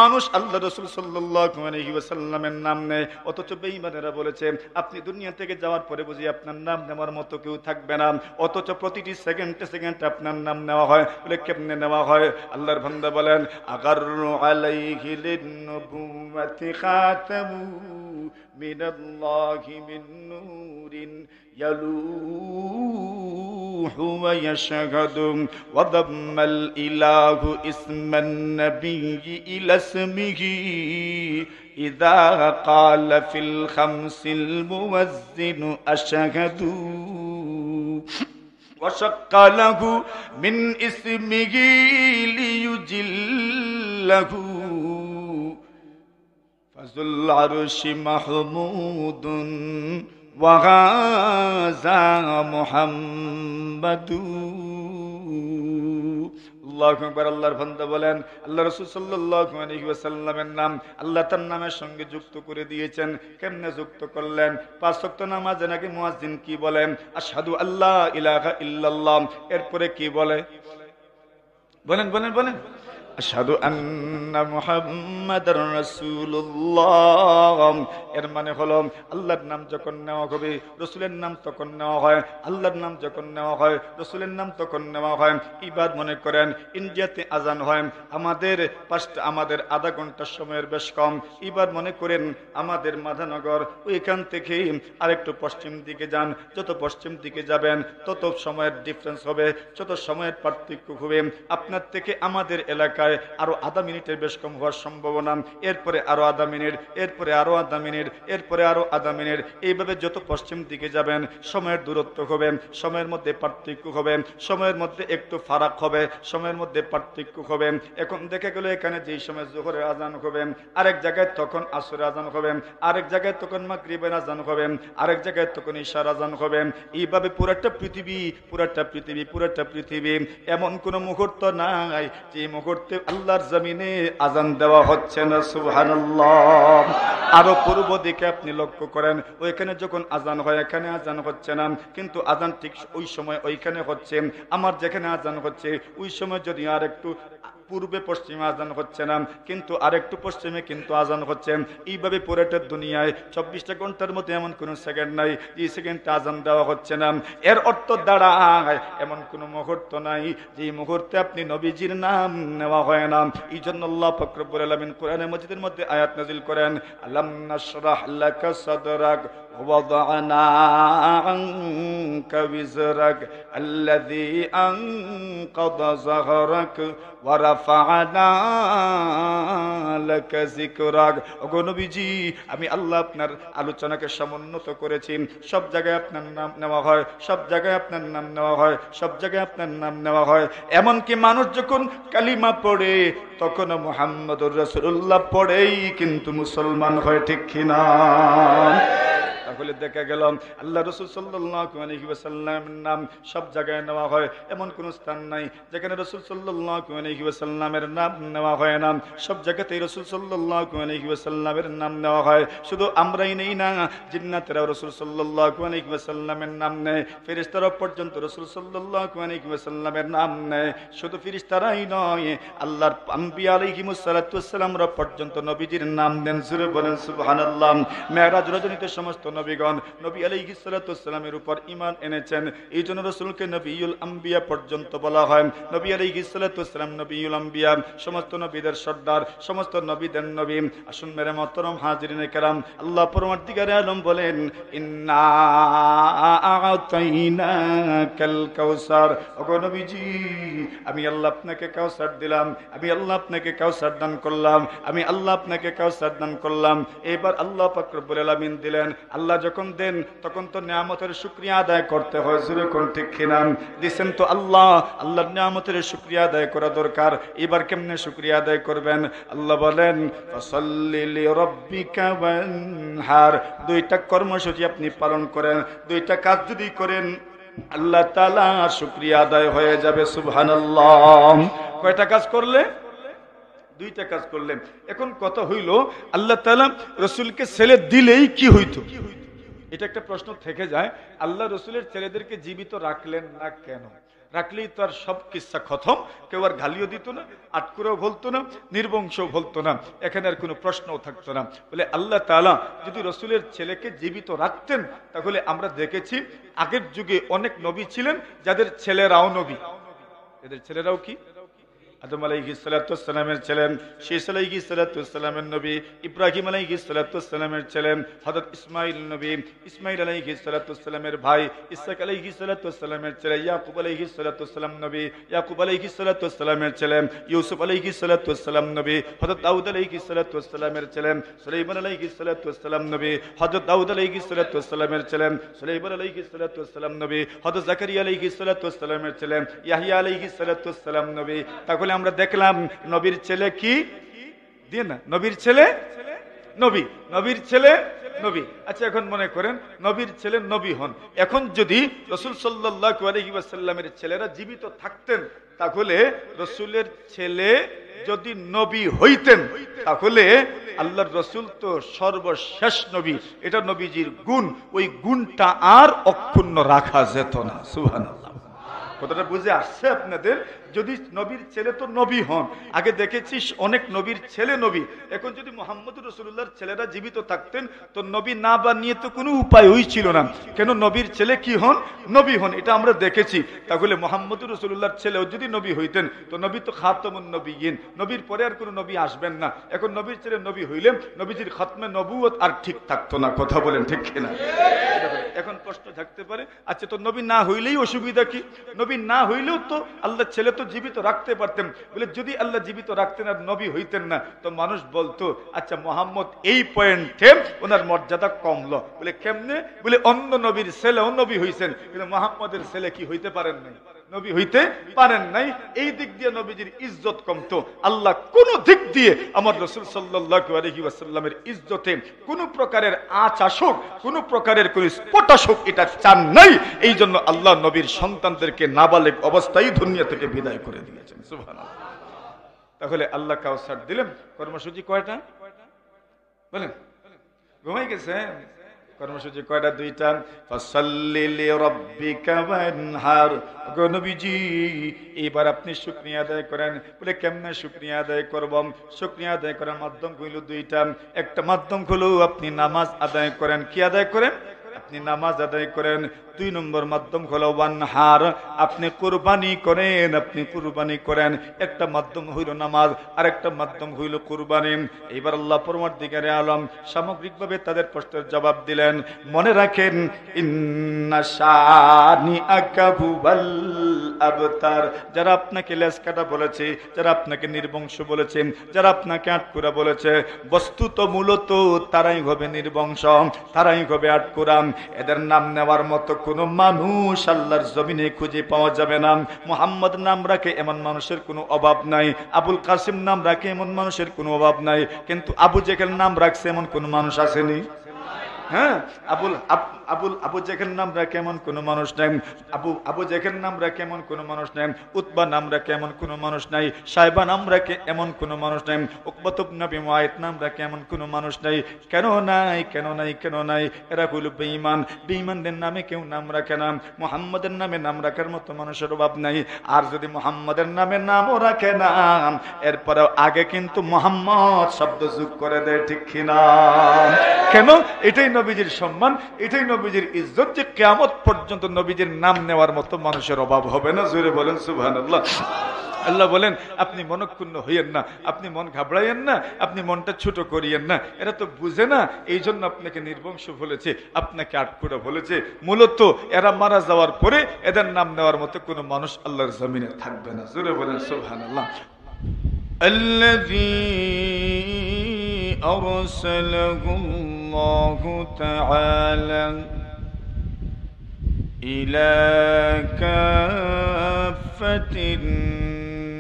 মানুষ আল্লাহ রাসূল সাল্লাল্লাহু আলাইহি ওয়াসাল্লামের নাম নেয়, অথচ বেঈমানেরা বলেছে আপনি দুনিয়া থেকে যাওয়ার পরে বুঝি আপনার নাম নেওয়ার মতো কেউ থাকবে না, অথচ প্রতিটি সেকেন্ডে সেকেন্ডে আপনার নাম নেওয়া হয়। বলে কেমনে নেওয়া হয়? আল্লাহর বান্দা বলেন, আগাররু আলাইহি লিন-নুবুওয়াতি খাতামু মিনাল্লাহি মিন নূরি يلوح ويشهد وضم الإله اسم النبي إلى اسمه إذا قال في الخمس المؤذن أشهد وشق له من اسمه ليجله فذو العرش محمود وهذا محمد আল্লাহু আকবার। আল্লাহর বান্দা বলেন আল্লাহ রাসূল সাল্লাল্লাহু আলাইহি ওয়াসাল্লামের নাম আল্লাহ তার নামের সঙ্গে যুক্ত করে দিয়েছেন। কেমনে যুক্ত করলেন? পাঁচ ওয়াক্ত নামাজে নাকি মুয়াজ্জিন কি বলেন? আশহাদু আল্লা ইলাহা ইল্লাল্লাহ। এরপরে কি বলে? বলেন বলেন বলেন। আশহাদু আন্না মুহাম্মাদার রাসূলুল্লাহ। এর মানে হলো আল্লাহর নাম যখন নেওয়া হবে রাসূলের নাম তখন নেওয়া হয়, আল্লাহর নাম যখন নেওয়া হয় রাসূলের নাম তখন নেওয়া হয়। এবার মনে করেন ইন্ডিয়াতে আজান হয় আমাদের আধা ঘন্টার সময়ের বেশ কম। এবার মনে করেন আমাদের মাধানগর ওইখান থেকে আরেকটু পশ্চিম দিকে যান, যত পশ্চিম দিকে যাবেন তত সময়ের ডিফারেন্স হবে, যত সময়ের পার্থক্য হবে। আপনার থেকে আমাদের এলাকায় আরো আধা মিনিটের বেশ কম হওয়ার সম্ভাবনা। এরপরে আরো আধা মিনিট, এরপরে আরো আধা মিনিট, এরপরে আরো আধা মিনিট। এইভাবে যত পশ্চিম দিকে যাবেন সময়ের দূরত্ব হবে, সময়ের মধ্যে পার্থক্য হবে, সময়ের মধ্যে একটু ফারাক হবে, সময়ের মধ্যে পার্থক্য হবে। এখন দেখে গেল এখানে যেই সময় জোহরের আজান হবে আরেক জায়গায় তখন আসরের আজান হবে, আরেক জায়গায় তখন মাগরিবের আজান হবে, আরেক জায়গায় তখন ইশার আজান হবে। এইভাবে পুরাটা পৃথিবী এমন কোন মুহূর্ত নাই যে মুহূর্তে আল্লাহর জমিনে আজান দেওয়া হচ্ছে না। সুবহানাল্লাহ। আরো পূর্ব দিকে আপনি লক্ষ্য করেন ওইখানে যখন আজান হয় এখানে আজান হচ্ছে না, কিন্তু আজান ঠিক ওই সময় ওইখানে হচ্ছে। আমার যেখানে আজান হচ্ছে ওই সময় যদি আর একটু পূর্বে পশ্চিমে আজান হচ্ছে না, কিন্তু আরেকটু পশ্চিমে কিন্তু আজান হচ্ছে। এইভাবে পুরোটা দুনিয়ায় 24টা ঘন্টার মধ্যে এমন কোন সেকেন্ড নাই যে সেকেন্ডে আজান দেওয়া হচ্ছে না। এর অর্থ দাঁড়ায় এমন কোন মুহূর্ত নাই যে মুহূর্তে আপনি নবীজির নাম নেওয়া হয় না। এই জন্য আল্লাহ পাক রব্বুল আলামিন কোরআনে মাজিদের মধ্যে আয়াত নাযিল করেন আলাম নাশরাহ লাকা সাদরাক ووضعنا عنك وزرك الذي أنقض ظهرك ورفعنا لك ذكرك। ওগো নবীজি আমি আল্লাহ আপনার আলোচনাকে সমুন্নত করেছি। সব জায়গায় আপনার নাম নেওয়া হয়, সব জায়গায় আপনার নাম নেওয়া হয়, সব জায়গায় আপনার নাম নেওয়া হয়। এমনকি মানুষ যখন কালিমা পড়ে তখন মুহাম্মদুর রাসূলুল্লাহ পড়েই কিন্তু মুসলমান হয়, ঠিক কিনা? তাহলে দেখা গেল আল্লাহ রাসূল সাল্লাল্লাহু আলাইহি ওয়াসাল্লামের নাম সব জায়গায় নেওয়া হয়, এমন কোন স্থান নাই যেখানে রাসূল সাল্লাল্লাহু আলাইহি ওয়াসাল্লামের নাম নেওয়া হয় না। সব জায়গাতেই রাসূল সাল্লাল্লাহু আলাইহি ওয়াসাল্লামের নাম নেওয়া হয়। শুধু আমরাই নেই না, জিন্নাতেরাও রাসূল সাল্লাল্লাহু আলাইহি ওয়াসাল্লামের নাম নেয়, ফেরেশতারা পর্যন্ত রাসূল সাল্লাল্লাহু আলাইহি ওয়াসাল্লামের নাম নেয়। শুধু ফেরেশতারাই নয়, আল্লাহর আম্বিয়া আলাইহিমুস সালাতু ওয়াস সালামরা পর্যন্ত নবীজির নাম দেন। জোরে বলেন সুবহানাল্লাহ। মেরাজ রজনীতে সমস্ত নবীগণ নবী আলাইহিস সালাতু ওয়াস সালামের উপর ঈমান এনেছেন। এই জন্য রাসূলকে নবিয়ুল আম্বিয়া পর্যন্ত বলা হয়। নবী আলাইহিস সালাতু ওয়াস সালাম নবিয়ুল আম্বিয়া, সমস্ত নবীদের সর্দার, সমস্ত নবীদের নবী। আসুন মেরে মুহতারাম হাজিরিনে কেরাম, আল্লাহ পরমার্দিগারে আলম বলেন ইন্না আ'তাইনাকাল কাউসার। ওগো নবীজি আমি আল্লাহ আপনাকে কাউসার দিলাম, আমি আল্লাহ আপনাকে কাউসার দান করলাম, আমি আল্লাহ আপনাকে কাউসার দান করলাম। এবার আল্লাহ পাক রব্বুল আলামিন দিলেন। আল্লাহ যখন দেন তখন তো নিয়ামতের শুকরিয়া আদায় করতে হয়। জোরে কোন ঠিক কিনা? দিছেন তো আল্লাহ, আল্লাহর নিয়ামতের শুকরিয়া আদায় করা দরকার। এবার কেমনে শুকরিয়া আদায় করবেন? আল্লাহ বলেন ফাসাল্লি লিরাব্বিকা ওয়ানহার। দুইটা কর্মসূচি আপনি পালন করেন, দুইটা কাজ যদি করেন আল্লাহ তাআলা শুকরিয়া আদায় হয়ে যাবে। সুবহানাল্লাহ। কয়টা কাজ করলে? দুইটা কাজ করলেন। এখন কথা হইল আল্লাহ তাআলা রাসূলকে ছেলে দিলেই কি হইতো? এটা একটা প্রশ্ন থেকে যায়। আল্লাহ রাসূলের ছেলেদেরকে জীবিত রাখলেন না কেন? রাখলেই তো আর সব কিচ্ছা খতম, কেউ আর গালিও দিত না, আটকুরেও বলতো না, নির্বংশও বলতো না, এখানে আর কোনো প্রশ্নও থাকতো না। বলে আল্লাহ তাআলা যদি রাসূলের ছেলেকে জীবিত রাখতেন তাহলে আমরা দেখেছি আগের যুগে অনেক নবী ছিলেন যাদের ছেলেরাও নবী। এদের ছেলেরাও কি? আদম আলাইহিস সালাতু ওয়াস সালামের ছেলে, শীস আলাইহিস সালাতু ওয়াস সালামের নবী, ইব্রাহিম আলাইহিস সালাতু ওয়াস সালামের ছেলে, হযরত ইসমাঈল নবী, ইসমাঈল আলাইহিস সালাতু ওয়াস সালামের ভাই, ইসহাক আলাইহিস সালাতু ওয়াস সালামের ছেলে, ইয়াকুব আলাইহিস সালাতু ওয়াস সালাম নবী, ইয়াকুব আলাইহিস সালাতু ওয়াস সালামের ছেলে, ইউসুফ আলাইহিস সালাতু ওয়াস সালাম নবী, হযরত দাউদ আলাইহিস সালাতু ওয়াস সালামের ছেলে, সুলাইমান আলাইহিস সালাতু ওয়াস সালাম নবী, হযরত দাউদ আলাইহিস সালাতু ওয়াস সালামের ছেলে, সুলাইমান আলাইহিস সালাতু ওয়াস সালাম নবী, হযরত জাকারিয়া আলাইহিস সালাতু ওয়াস সালামের ছেলে, ইয়াহইয়া আলাইহিস সালাতু ওয়াস সালাম নবী। তাহলে আমরা দেখলাম নবীর ছেলে কি দিয়ে না, নবীর ছেলে নবী, নবীর ছেলে নবী। আচ্ছা এখন মনে করেন নবীর ছেলে নবী হন, এখন যদি রাসূল সাল্লাল্লাহু আলাইহি ওয়াসাল্লামের ছেলেরা জীবিত থাকতেন, তাহলে রাসূলের ছেলে যদি নবী হইতেন, তাহলে আল্লাহর রাসূল তো সর্বশেষ নবী, এটা নবীজির গুণ, ওই গুণটা আর অক্ষুণ্ণ রাখা যেত না। সুবহানাল্লাহ। কথাটা বুঝে আসছে আপনাদের? যদি নবীর ছেলে তো নবী হন, আগে দেখেছিস অনেক নবীর ছেলে নবী, এখন যদি মুহাম্মদুর রাসূলুল্লাহর ছেলেরা জীবিত থাকতেন তো নবী না বানিয়ে তো কোনো উপায় ছিল না, কেন নবীর ছেলে কি হন, নবী হন, এটা আমরা দেখেছি। তাহলে মুহাম্মদুর রাসূলুল্লাহর ছেলেও যদি নবী হইতেন তো নবী তো খাতামুন নবিয়্যিন, নবীর পরে আর কোনো নবী আসবেন না। এখন নবীর ছেলে নবী হইলে নবীজির খতমে নবুয়ত আর ঠিক থাকতো না। কথা বলেন ঠিক কিনা? এখন প্রশ্ন থাকতে পারে, আচ্ছা তো নবী না হইলেই অসুবিধা কি? নবী না হইলেও তো আল্লাহ ছেলে তো জীবিত রাখতে পারতেন। বলে যদি আল্লাহ জীবিত রাখতেন আর নবী হইতেন না, তো মানুষ বলতো আচ্ছা মোহাম্মদ এই পয়েন্টে ওনার মর্যাদা কমলো। বলে কেমনে? বলে অন্য নবীর ছেলেও নবী হইছেন, কিন্তু মোহাম্মদের ছেলে কি হইতে পারেন নাই, নবী হইতে পারেন নাই। এই দিক দিয়ে নবীজির ইজ্জত কমতো। আল্লাহ কোন দিক দিয়ে আমার রাসূল সাল্লাল্লাহু আলাইহি ওয়াসাল্লামের ইজ্জতে কোন প্রকারের আঁচ আসুক, কোন প্রকারের কোন স্পট আসুক, এটা চান নাই। এই জন্য আল্লাহ নবীর সন্তানদেরকে নাবালেগ অবস্থায় দুনিয়া থেকে বিদায় করে দিয়েছেন। সুবহানাল্লাহ। তাহলে আল্লাহ কাউসার দিলেন। কর্মসূচি কয়টা বলেন? ঘুমাই গেছেন? কর্মসূচি কয়টা? দুইটা। ফাসাল্লি লিরাব্বিকা ওয়ানহার। গো নবীজি এবার আপনি শুকরিয়া আদায় করেন। বলে কেমনে শুকরিয়া আদায় করব? শুকরিয়া আদায় করার মাধ্যম হইল দুইটা। একটা মাধ্যম হলো আপনি নামাজ আদায় করেন। কি আদায় করেন? আপনি নামাজ আদায় করেন। দুই নম্বর মাধ্যম হলো ওয়ানহার, আপনি কুরবানি করেন। আপনি কুরবানি করেন। একটা মাধ্যম হইল নামাজ, আর একটা মাধ্যম হইল কুরবানি। এবার আল্লাহ পরওয়ারদিগারে আলম সামগ্রিকভাবে তাদের প্রশ্নের জবাব দিলেন। মনে রাখেন, ইন্না শানিআকা হুয়াল আবতার। যারা আপনাকে লেজ কাটা বলেছে, যারা আপনাকে নির্বংশ বলেছে, যারা আপনাকে আটকুরা বলেছে, বস্তুত মূলত তারাই হবে নির্বংশ, তারাই হবে আটকুরা। এদের নাম নেওয়ার মতো কোন মানুষ আল্লাহর জমিনে খুঁজে পাওয়া যাবে না। মুহাম্মদ নাম রাখে এমন মানুষের কোনো অভাব নাই, আবুল কাসিম নাম রাখে এমন মানুষের কোনো অভাব নাই, কিন্তু আবু জেহেল নাম রাখছে এমন কোন মানুষ আসেনি? হ্যাঁ, আবু জেহেল নাম রাখে এমন কোন মানুষ নাই, আবু জেহেল নাম রাখে এমন কোন মানুষ নাই, উতবা নাম রাখে এমন কোন মানুষ নাই, সাইবা নাম রাখে এমন কোন মানুষ নাই, উকবাত ইবনে আবি মুআইত নাম রাখে এমন কোন মানুষ নাই। কেন নাই? কেন নাই? কেন নাই? এরা হলো বেঈমান। বেঈমানদের নামে কেউ নাম রাখে না। মুহাম্মাদের নামে নাম রাখার মতো মানুষের অভাব নাই। আর যদি মুহাম্মাদের নামে নামও রাখে না, এরপরে আগে কিন্তু মুহাম্মদ শব্দ যোগ করে দেয়। ঠিক কিনা? কেন? এটাই নবীজির সম্মান, এটাই নবীজির ইজ্জত, যে কিয়ামত পর্যন্ত নবীজির নাম নেওয়ার মতো মানুষের অভাব হবে না। জোরে বলেন সুবহানাল্লাহ। আল্লাহ বলেন আপনি মনক্ষুণ্ণ হইয়েন না, আপনি মন ঘাবড়াইয়েন না, আপনি মনটা ছোট করিয়েন না। এরা তো বুঝে না, এই জন্য আপনাকে নির্বংশ বলেছে, আপনাকে আটকুড়া বলেছে। মূলত এরা মারা যাওয়ার পরে এদের নাম নেওয়ার মতো কোনো মানুষ আল্লাহর জমিনে থাকবে না। জোরে বলেন সুবহানাল্লাহ। আল্লাযী আরসালাহু আল্লাহু তাআলা ইলা কাফাতিন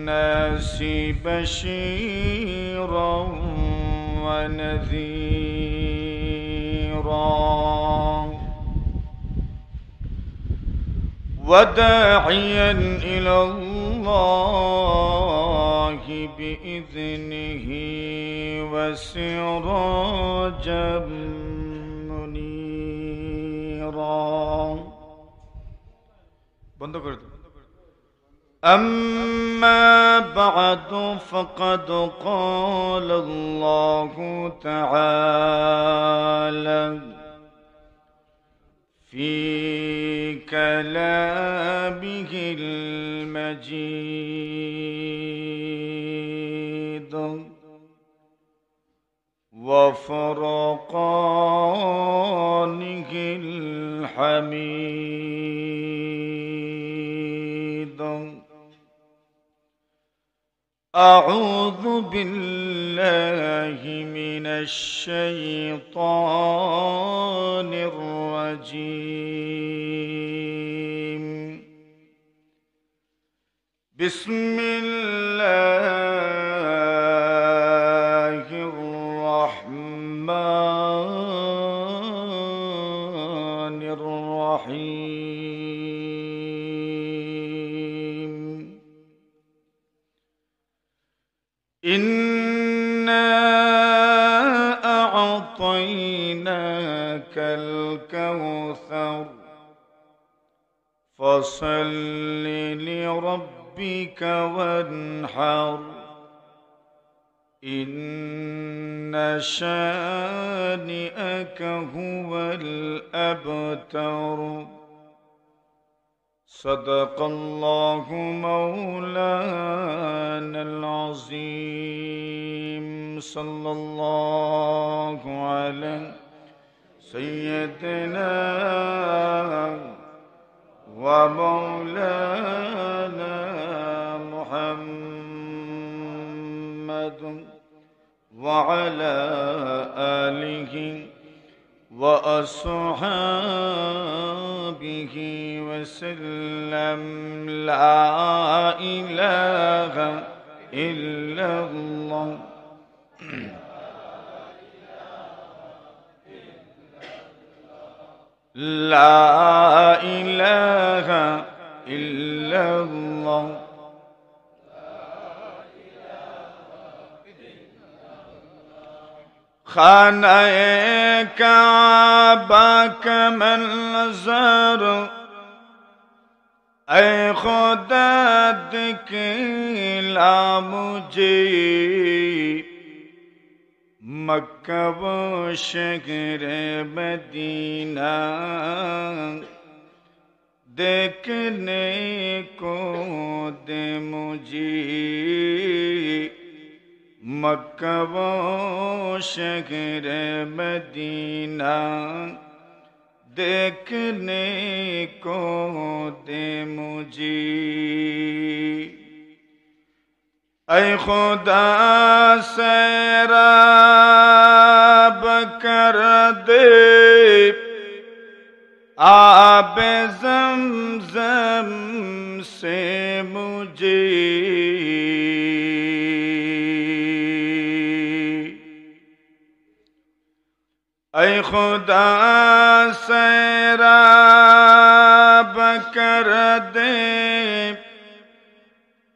নাসি বাশীরান ওয়া নাযীরান ওয়া দাঈয়ান ইলাল্লাহি বিইذনিহি ওয়া সিরাজাম মুনীরা। বন্ধ করে দাও। أما بعد فقد قال الله تعالى في كلامه المجيد وفرقانه الحميد. أعوذ بالله من الشيطان الرجيم. بسم الله الرحمن الرحيم. إنا أعطيناك الكوثر فصل لربك وانحر إن شانئك هو الأبتر. صدق الله مولانا العظيم. صلى الله على سيدنا ومولانا محمد وعلى آله وأصحابه وسلم. لا إله إلا الله. لا إله إلا الله. خانہ کعبہ کا منظر اے خدا دکھلا مجھے، مکہ و شہر مدینہ دیکھنے کو دے مجھے، مکہ و شہر مدینہ دیکھنے کو دے مجھے۔ اے خدا سیراب کر دے آب زمزم سے مجھے، اے خدا سیراب کر دے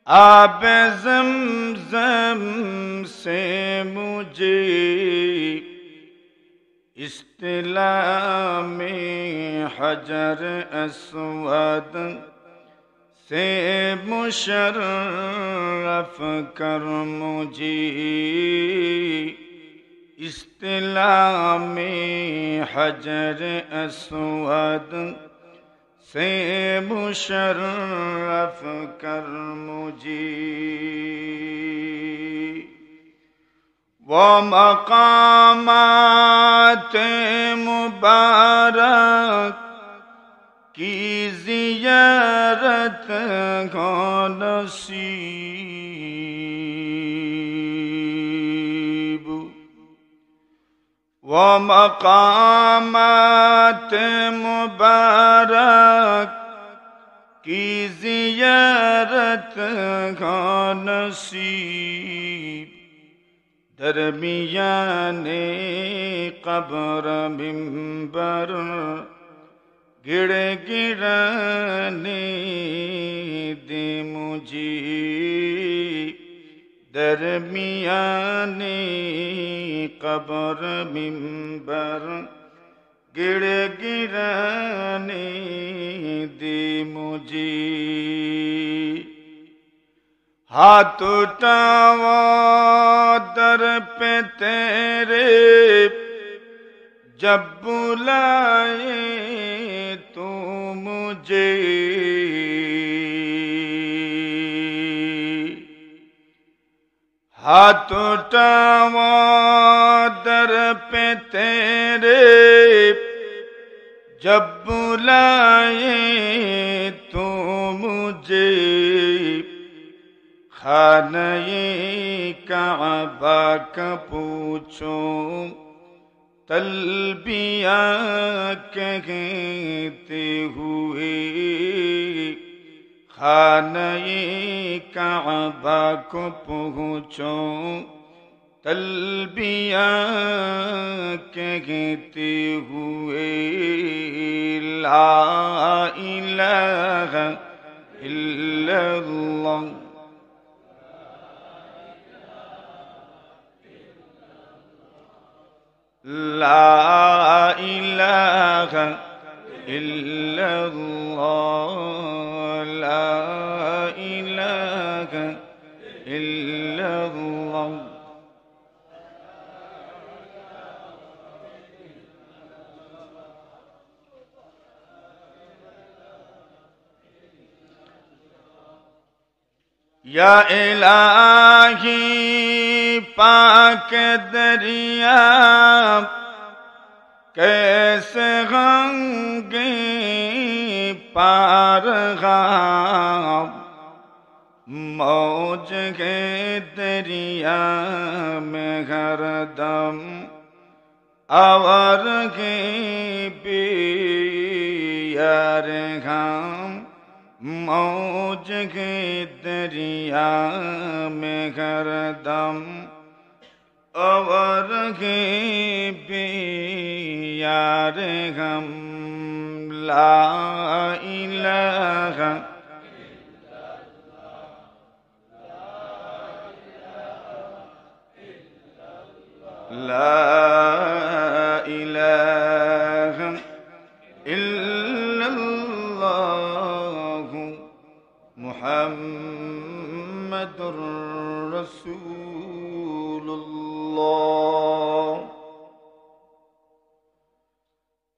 آب زمزم سے مجھے، استلام حجر اسود سے مشرف کر مجھے، استلام حجر اسود سے مشرف کر مجھے۔ وہ مقامات مبارک کی زیارت کو نصیب، وہ مقامات مبارک کی زیارت کا نصیب، درمیان قبر منبر گڑ گڑانے دے مجھے، درمیان قبر منبر گڑ گڑانے دے مجھے۔ ہاتھ اٹھاؤ در پہ تیرے جب بلائے تو مجھے، ہاتھ اٹھاؤ در दर पे तेरे जब बुलाए तू मुझे खाने काबा का पूछो तलबिया कहते हुए खाने काबा को पहुँचो तलबिया कहते हुए ला इलाहा इल्लल्लाह ला इलाहा इल्लल्लाह ला इलाहा इल्लल्लाह या इलाही पाक दरिया कैसे गंगे पार मौज के दरिया में हरदम आवर के बेयार हम मौज के दरिया में हरदम आवर के बेयार हम ला इलाहा ला इलाहा इल्लल्लाह मुहम्मदुर रसूलुल्लाह।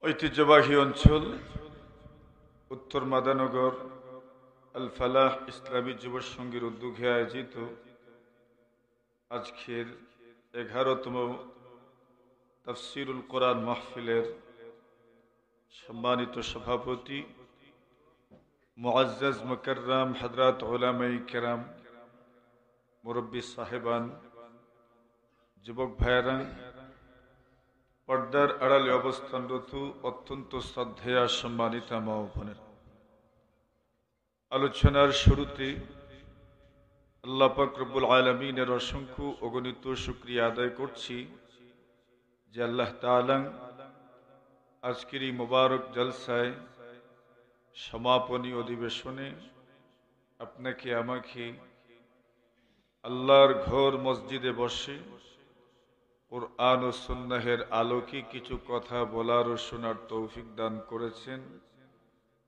ঐতিহ্যবাহী অঞ্চল উত্তর মাদানগর আল ফালাহ ইসলামী যুব সংঘের উদ্যোগে আয়োজিত আজকের 11তম তাফসীরুল কোরআন মাহফিলের সম্মানিত সভাপতি মুআজ্জাজ মুকাররম হযরত উলামায়ে কেরাম, মুরব্বী সাহেবান, যুবক ভাইয়েরা, পর্দার আড়ালে অবস্থানরত অত্যন্ত শ্রদ্ধেয় সম্মানিতা মা ও বোনেরা, আলোচনার শুরুতে আল্লাহ পাক রব্বুল আলামিনের অসংখ্য অগণিত শুকরিয়া আদায় করছি যে আল্লাহ তাআলা আজকের এই মোবারক জলসায় সমাপনী অধিবেশনে আপনাকে আমাকে আল্লাহর ঘর মসজিদে বসে কুরআন ও সুন্নাহের আলোকে কিছু কথা বলার ও শোনার তৌফিক দান করেছেন।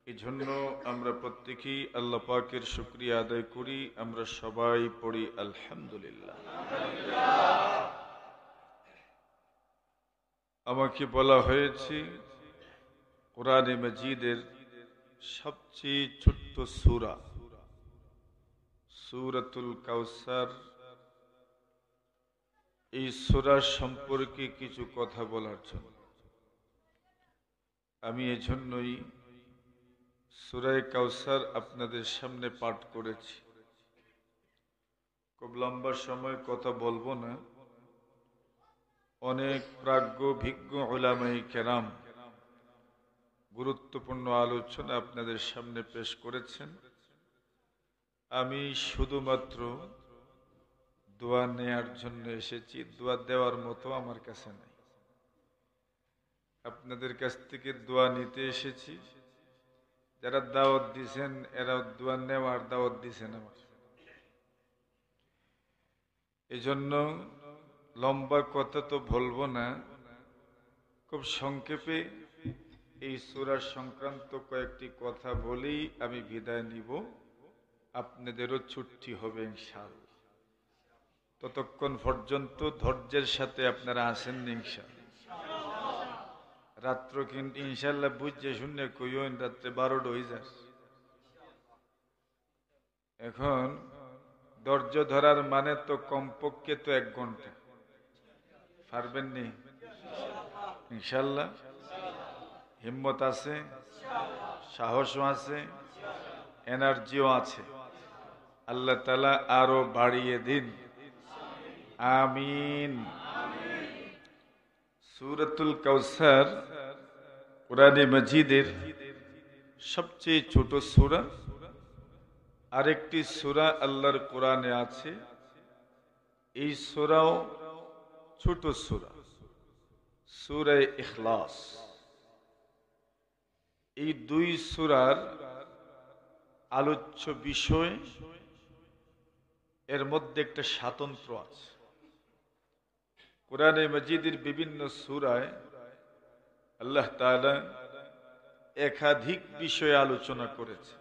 এই জন্য আমরা প্রত্যেকেই আল্লাহ পাকের শুকরিয়া আদায় করি। আমরা সবাই পড়ি আলহামদুলিল্লাহ। আমাকে বলা হয়েছে কোরআনে মাজিদের সবচেয়ে ছোট্ট সূরা সূরাতুল কাউসার, এই সূরা সম্পর্কে কিছু কথা বলার জন্য আমি এজন্যই সূরা কাউসার আপনাদের সামনে পাঠ করেছি। খুব লম্বা সময় কথা বলবো না। অনেক প্রাজ্ঞ ভিজ্ঞ উলামায়ে কেরাম গুরুত্বপূর্ণ আলোচনা আপনাদের সামনে পেশ করেছেন। আমি শুধুমাত্র দোয়া নেয়ার জন্য এসেছি, দোয়া দেওয়ার মতো আমার কাছে নাই। আপনাদের কাছ থেকে দোয়া নিতে এসেছি। যারা দাওয়াত দিয়েছেন এরা দোয়া নেওয়ার দাওয়াত দিয়েছেন আমার। এজন্য লম্বা কথা তো বলবো না, খুব সংক্ষেপে এই সূরা সংক্রান্ত কয়েকটি কথা বলেই আমি বিদায় নিব। আপনাদেরও ছুটি হবে ইনশাআল্লাহ। ততক্ষণ পর্যন্ত ধৈর্যের সাথে আপনারা আসেন ইনশাআল্লাহ। রাত্র কিন্তু ইনশাআল্লাহ বুঝছে শুনে কইন রাত্রে 12টা হয়ে যায়। এখন ধৈর্য ধরার মানে তো কমপক্ষে তো 1 ঘন্টা। পারবেননি? ইনশাল্লাহ। হিম্মত আছে, সাহসও আছে, এনার্জিও আছে। আল্লাহ তাআলা আরো বাড়িয়ে দিন, আমিন। সূরাতুল কাউসার কোরআনে মাজিদের সবচেয়ে ছোট সূরা। আরেকটি সূরা আল্লাহর কোরআনে আছে, এই সূরাও ছোট সূরা, সূরা ইখলাস। এই দুই সূরার আলোচ্য বিষয় এর মধ্যে একটা স্বাতন্ত্র্য আছে। কোরআনে মাজিদের বিভিন্ন সূরায় আল্লাহ তাআলা একাধিক বিষয়ে আলোচনা করেছে,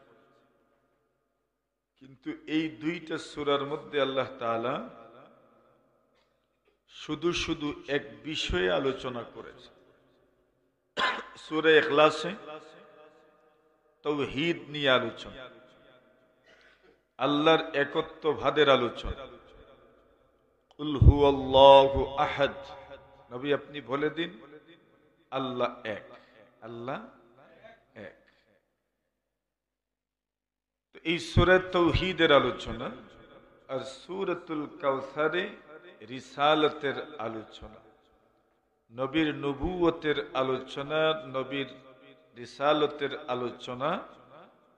কিন্তু এই দুইটা সূরার মধ্যে আল্লাহ তাআলা শুধু শুধু এক বিষয়ে আলোচনা করেছে। সূরা ইখলাসে তাওহীদ নিয়ে আলোচনা, আল্লাহর একত্ববাদের আলোচনা। কুল হুয়াল্লাহু আহাদ, নবী আপনি বলে দিন আল্লাহ এক, আল্লাহ এক। তো এই সূরা তাওহীদের আলোচনা, আর সূরাতুল কাউসারে রিসালাতের আলোচনা, নবীর নবুয়তের আলোচনা, নবীর রিসালতের আলোচনা,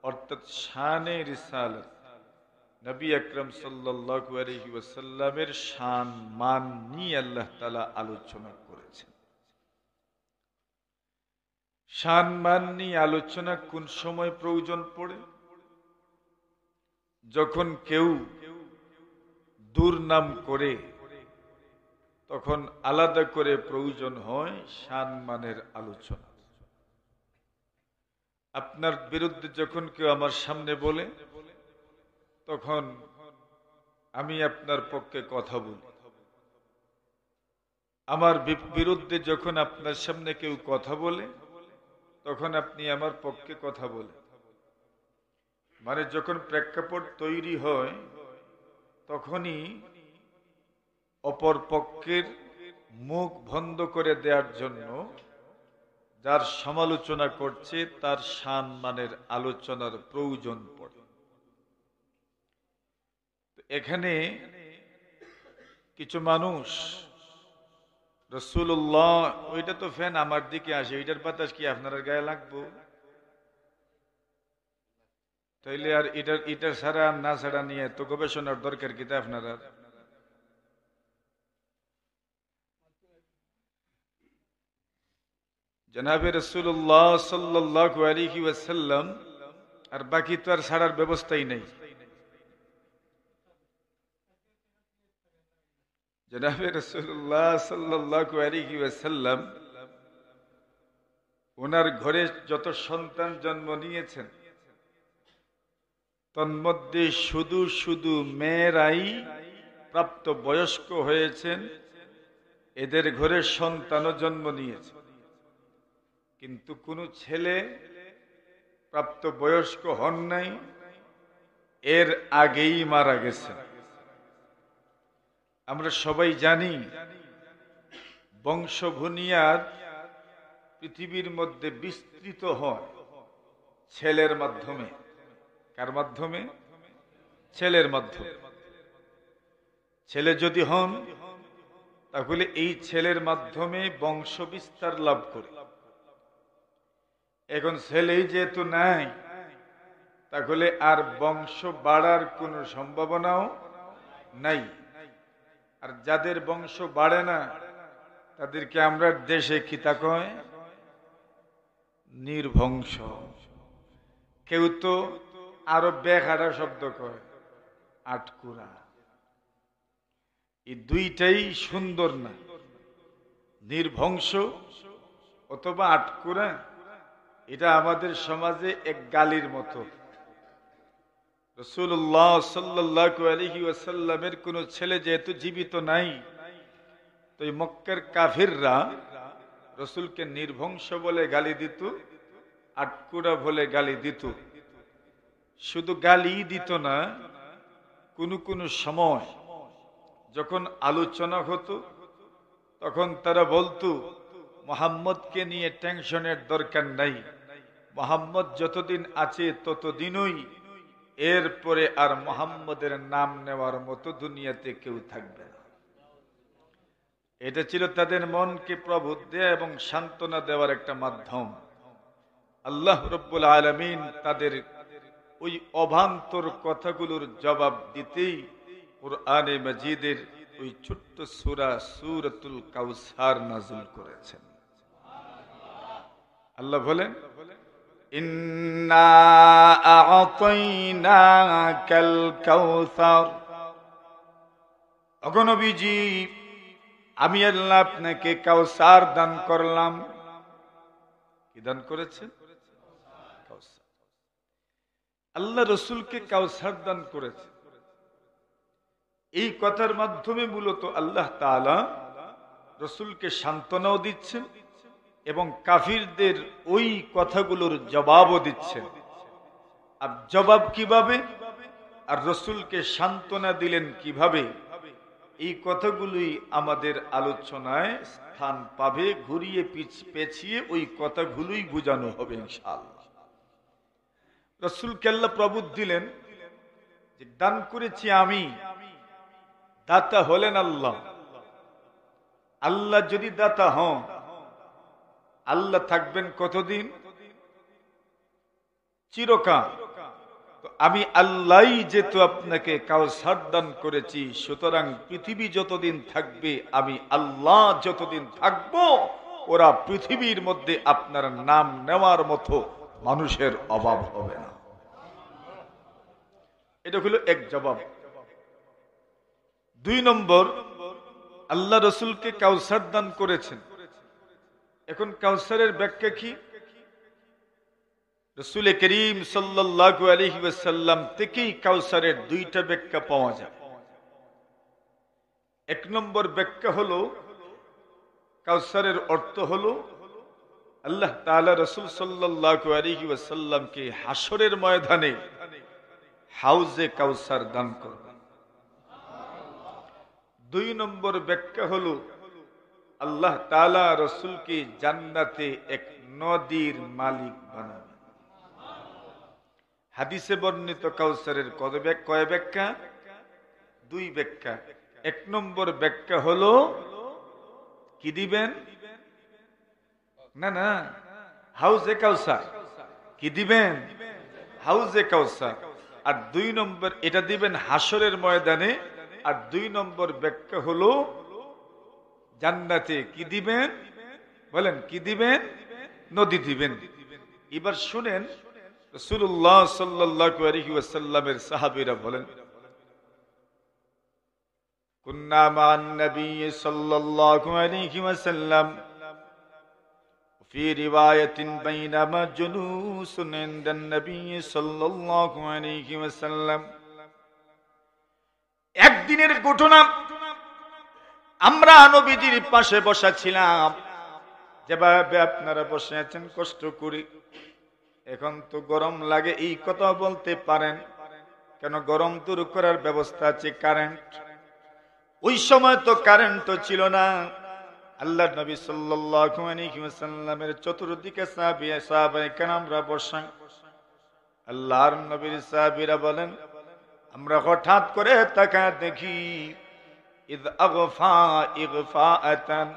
অর্থাৎ শানে রিসালত, নবী আকরাম সাল্লাল্লাহু আলাইহি ওয়াসাল্লামের শান মান নিয়ে আল্লাহ তাআলা আলোচনা করেছেন। শান মান নিয়ে আলোচনা কোন সময় প্রয়োজন পড়ে? যখন কেউ দুর্নাম করে তখন আলাদা করে প্রয়োজন হয় শান মানের আলোচনা। আপনার বিরুদ্ধে যখন কেউ আমার সামনে বলে, তখন আমি আপনার পক্ষে কথা বলি। আমার বিরুদ্ধে যখন আপনার সামনে কেউ কথা বলে, তখন আপনি আমার পক্ষে কথা বলেন। মানে যখন প্রেক্ষাপট তৈরি হয়, তখনই অপর পক্ষের মুখ বন্ধ করে দেওয়ার জন্য যার সমালোচনা করছে তার শান মানের আলোচনার প্রয়োজন পড়ে। এখানে কিছু মানুষ রাসূলুল্লাহ, ওইটা তো ফ্যান আমার দিকে আসে, ওইটার বাতাস কি আপনার গায়ে লাগবো? তাইলে আর এটার ছাড়া না ছাড়া নিয়ে তো গবেষণার দরকার কি আপনার? জনাবে রাসূলুল্লাহ সাল্লাল্লাহু আলাইহি ওয়াসাল্লাম, আর বাকি তো আর ছাড়ার ব্যবস্থাই নেই। জনাবে রাসূলুল্লাহ সাল্লাল্লাহু আলাইহি ওয়াসাল্লাম ওনার ঘরে যত সন্তান জন্ম নিয়েছেন, তন্মধ্যে শুধু শুধু মেয়েরাই প্রাপ্ত বয়স্ক হয়েছেন, এদের ঘরে সন্তানও জন্ম নিয়েছে, কিন্তু কোনো ছেলে প্রাপ্ত বয়স্ক হন নাই, এর আগেই মারা গেছে। আমরা সবাই জানি বংশ বুনিয়াদ পৃথিবীর মধ্যে বিস্তৃত হয় ছেলের মাধ্যমে। কার মাধ্যমে? ছেলের মাধ্যমে। ছেলে যদি হন, তাহলে এই ছেলের মাধ্যমে বংশ বিস্তার লাভ করে। এখন ছেলেই যেহেতু নাই, তাহলে আর বংশ বাড়ার কোনো সম্ভাবনাও নাই। আর যাদের বংশ বাড়ে না, তাদেরকে আমরা দেশে খিতা কয় নির্বংশ। কেউ তো আরো বেখাড়া শব্দ কয় আটকুরা। এই দুইটাই সুন্দর না, নির্বংশ অথবা আটকুরা। এটা আমাদের সমাজে এক গালির মতো। রাসূলুল্লাহ সাল্লাল্লাহু আলাইহি ওয়াসাল্লামের কোন ছেলে যেহেতু জীবিত নাই, তো এই মক্কার কাফিররা রসুলকে নির্বংশ বলে গালি দিত, আটকুরা বলে গালি দিত। শুধু গালি দিত না, কোন কোন সময় যখন আলোচনা হতো, তখন তারা বলতো মুহাম্মদকে নিয়ে টেনশনের দরকার নাই, মুহাম্মদ যতদিন আছে ততদিনই, এরপরে আর মুহাম্মদের নাম নেওয়ার মতো দুনিয়াতে কেউ থাকবে না। এটা ছিল তাদের মনকে প্রবোধ দেয়া এবং সান্ত্বনা দেওয়ার একটা মাধ্যম। আল্লাহ রাব্বুল আলামিন তাদের ওই অভান্তর কথাগুলোর জবাব দিতেই কুরআনে মাজিদের ওই ছোট্ট সূরা সূরাতুল কাউসার নাযিল করেছেন। আল্লাহ বলেন, ইন্না আ'তাইনাকাল কাউসার, ওগো নবীজি আমি আল্লাহ আপনাকে কাউসার দান করলাম। কি দান করেছেন? কাউসার। আল্লাহ রসুলকে কাউসার দান করেছে। এই কথার মাধ্যমে মূলত আল্লাহ তাআলা রসুলকে সান্ত্বনাও দিচ্ছেন এবং কাফিরদের ওই কথাগুলোর জবাবও দিচ্ছেন। আর জবাব কিভাবে, আর রসুলকে সান্ত্বনা দিলেন কিভাবে, এই কথাগুলোই আমাদের আলোচনায় স্থান পাবে। ঘুরিয়ে পেঁচিয়ে ওই কথাগুলোই বোঝানো হবে ইনশাআল্লাহ। রসুলকে আল্লাহ প্রবোধ দিলেন যে দান করেছি আমি, দাতা হলেন আল্লাহ। আল্লাহ যদি দাতা হন, আল্লাহ থাকবেন কতদিন? চিরকাল। তো আমি আল্লাহই যেহেতু আপনাকে কাউসার দান করেছি, সুতরাং পৃথিবী যতদিন থাকবে, আমি আল্লাহ যতদিন থাকবো, ওরা পৃথিবীর মধ্যে আপনার নাম নেওয়ার মতো মানুষের অভাব হবে না। এটা হলো এক জবাব। 2 নম্বর, আল্লাহ রসুলকে কাউসার দান করেছেন। এখন কাউসারের ব্যাখ্যা কি? রাসূল করিম সাল্লাল্লাহু আলাইহি ওয়াসাল্লাম থেকেই কাউসারের 2টা ব্যাখ্যা পাওয়া যায়। 1 নম্বর ব্যাখ্যা হলো, কাউসারের অর্থ হলো আল্লাহ তাআলা রাসূল সাল্লাল্লাহু আলাইহি ওয়াসাল্লামকে হাসরের ময়দানে হাউজে কাউসার দান করবেন। 2 নম্বর ব্যাখ্যা হলো আল্লাহ তাআলা রাসূলকে জান্নাতে এক নদীর মালিক বানাবেন। হাদিসে বর্ণিত কাউসারের কয় ব্যাখ্যা? 2 ব্যাখ্যা। 1 নম্বর ব্যাখ্যা হলো কি দিবেন? না, হাউজে কাউসার। কি দিবেন? হাউজে কাউসার। আর 2 নম্বর এটা দিবেন হাসরের ময়দানে। আর 2 নম্বর ব্যাখ্যা হলো জান্নাতে কি দিবেন? বলেন, কি দিবেন? নদী দিবেন। এবার শুনেন, রাসূলুল্লাহ সাল্লাল্লাহু আলাইহি ওয়াসাল্লামের সাহাবীরা বলেন, কুন্না মান নবী সাল্লাল্লাহু আলাইহি ওয়াসাল্লাম ফি রিওয়ায়াতিন বাইনামা জুলুসুন ইনদান নবী সাল্লাল্লাহু আলাইহি ওয়াসাল্লাম। একদিনের ঘটনা, আমরা নবীজির পাশে বসা ছিলাম। যেভাবে আপনারা বসে আছেন কষ্ট করি, এখন তো গরম লাগে, এই কথা বলতে পারেন, কেন গরম দূর করার ব্যবস্থা আছে কারেন্ট। ওই সময় তো কারেন্ট তো ছিল না। আল্লাহ নবী সাল্লাল্লাহু আলাইহি ওয়াসাল্লামের চতুর্দিকে সাহাবায়ে কেরামরা বসা। আল্লাহর নবীর সাহাবীরা বলেন, আমরা হঠাৎ করে তাকায় দেখি ইদ আগফা ইগফাআতান,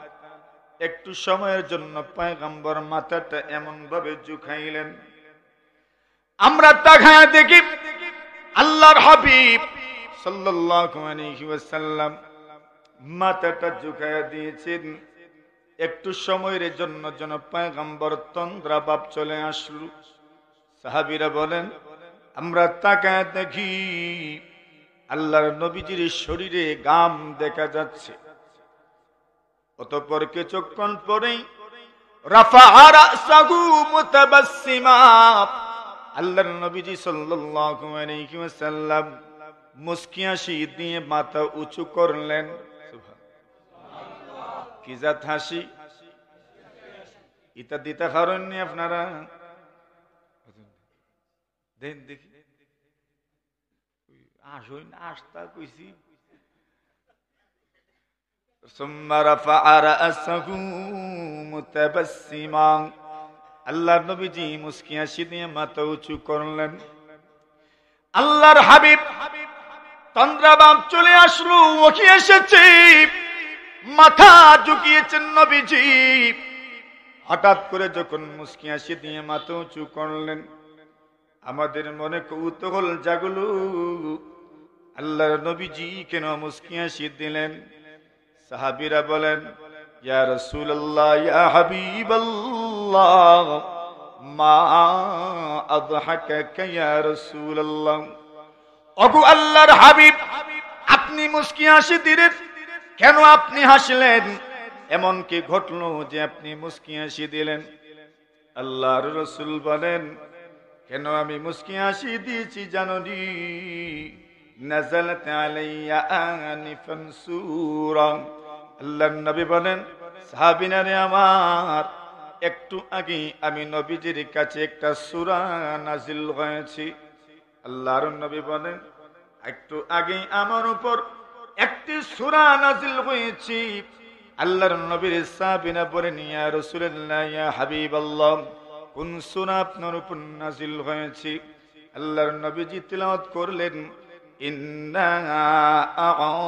একটু সময়ের জন্য পয়গম্বর মাথাটা এমন ভাবে ঝুঁকাইলেন। আমরা তাকায় দেখি আল্লাহর হাবিব সাল্লাল্লাহু আলাইহি ওয়াসাল্লাম মাথাটা ঝুঁকায়া দিয়েছেন। একটু সময়ের জন্য যেন পয়গম্বর তন্দ্রা ভাব চলে আসলো। সাহাবীরা বলেন, আমরা তাকায় দেখি আল্লাহর নবীজির শরীরে গাম দেখা যাচ্ছে। অতঃপর কিছুক্ষণ পরেই রাফাআ রাসাহু মুতাবাসসিমা, আল্লাহর নবীজি সাল্লাল্লাহু আলাইহি ওয়াসাল্লাম মুস্কি হাসি দিয়ে মাথা উঁচু করলেন। সুবহানাল্লাহ। কি জাত হাসি? ইতা দিতা খারণনি আপনারা দেন দেখি। আসুন, আস্তা কইছি সুম্মা রাফাআ রা'সাহু মুতাবাসসিমা, আল্লাহর নবীজি মুস্কি হাসি দিয়ে মাথা উঁচু করলেন। আল্লাহর হাবিব তন্দ্রাভাব চলে আসলো, ওহি এসেছে, মাথা ঝুঁকিয়েছেন নবীজি। হঠাৎ করে যখন মুস্কি হাসি দিয়ে মাথা উঁচু করলেন, আমাদের মনে কৌতূহল জাগলো, আল্লাহর নবীজি কেন মুস্কি হাসি দিলেন? সাহাবীরা বলেন, ইয়া রাসূলুল্লাহ, ইয়া হাবিবাল্লাহ, মা আযহাকাকা ইয়া রাসূলুল্লাহ। ওগো আল্লাহর হাবিব, আপনি মুস্কি হাসি দিলেন কেন? আপনি হাসলেন, এমন কি ঘটলো যে আপনি মুস্কি হাসি দিলেন? আল্লাহর রাসূল বলেন, কেন আমি মুস্কি হাসি দিয়েছি জানোনি? নাযালাত আলাইয়া আনিফান সূরা। আল্লাহর নবী বলেন, সাহাবীরা আমার, একটু আগে আমি নবীজির কাছে একটা সূরা নাজিল হয়েছে। আল্লাহর নবী বলেন, একটু আগে আমার উপর একটি সূরা নাজিল হয়েছে। আল্লাহর নবীর সাহাবীরা বলেন, ইয়া রাসূলুল্লাহ, ইয়া হাবিবাল্লাহ, কোন সূরা আপনার উপর নাজিল হয়েছে? আল্লাহর নবীজি তিলাওয়াত করলেন, ইন্না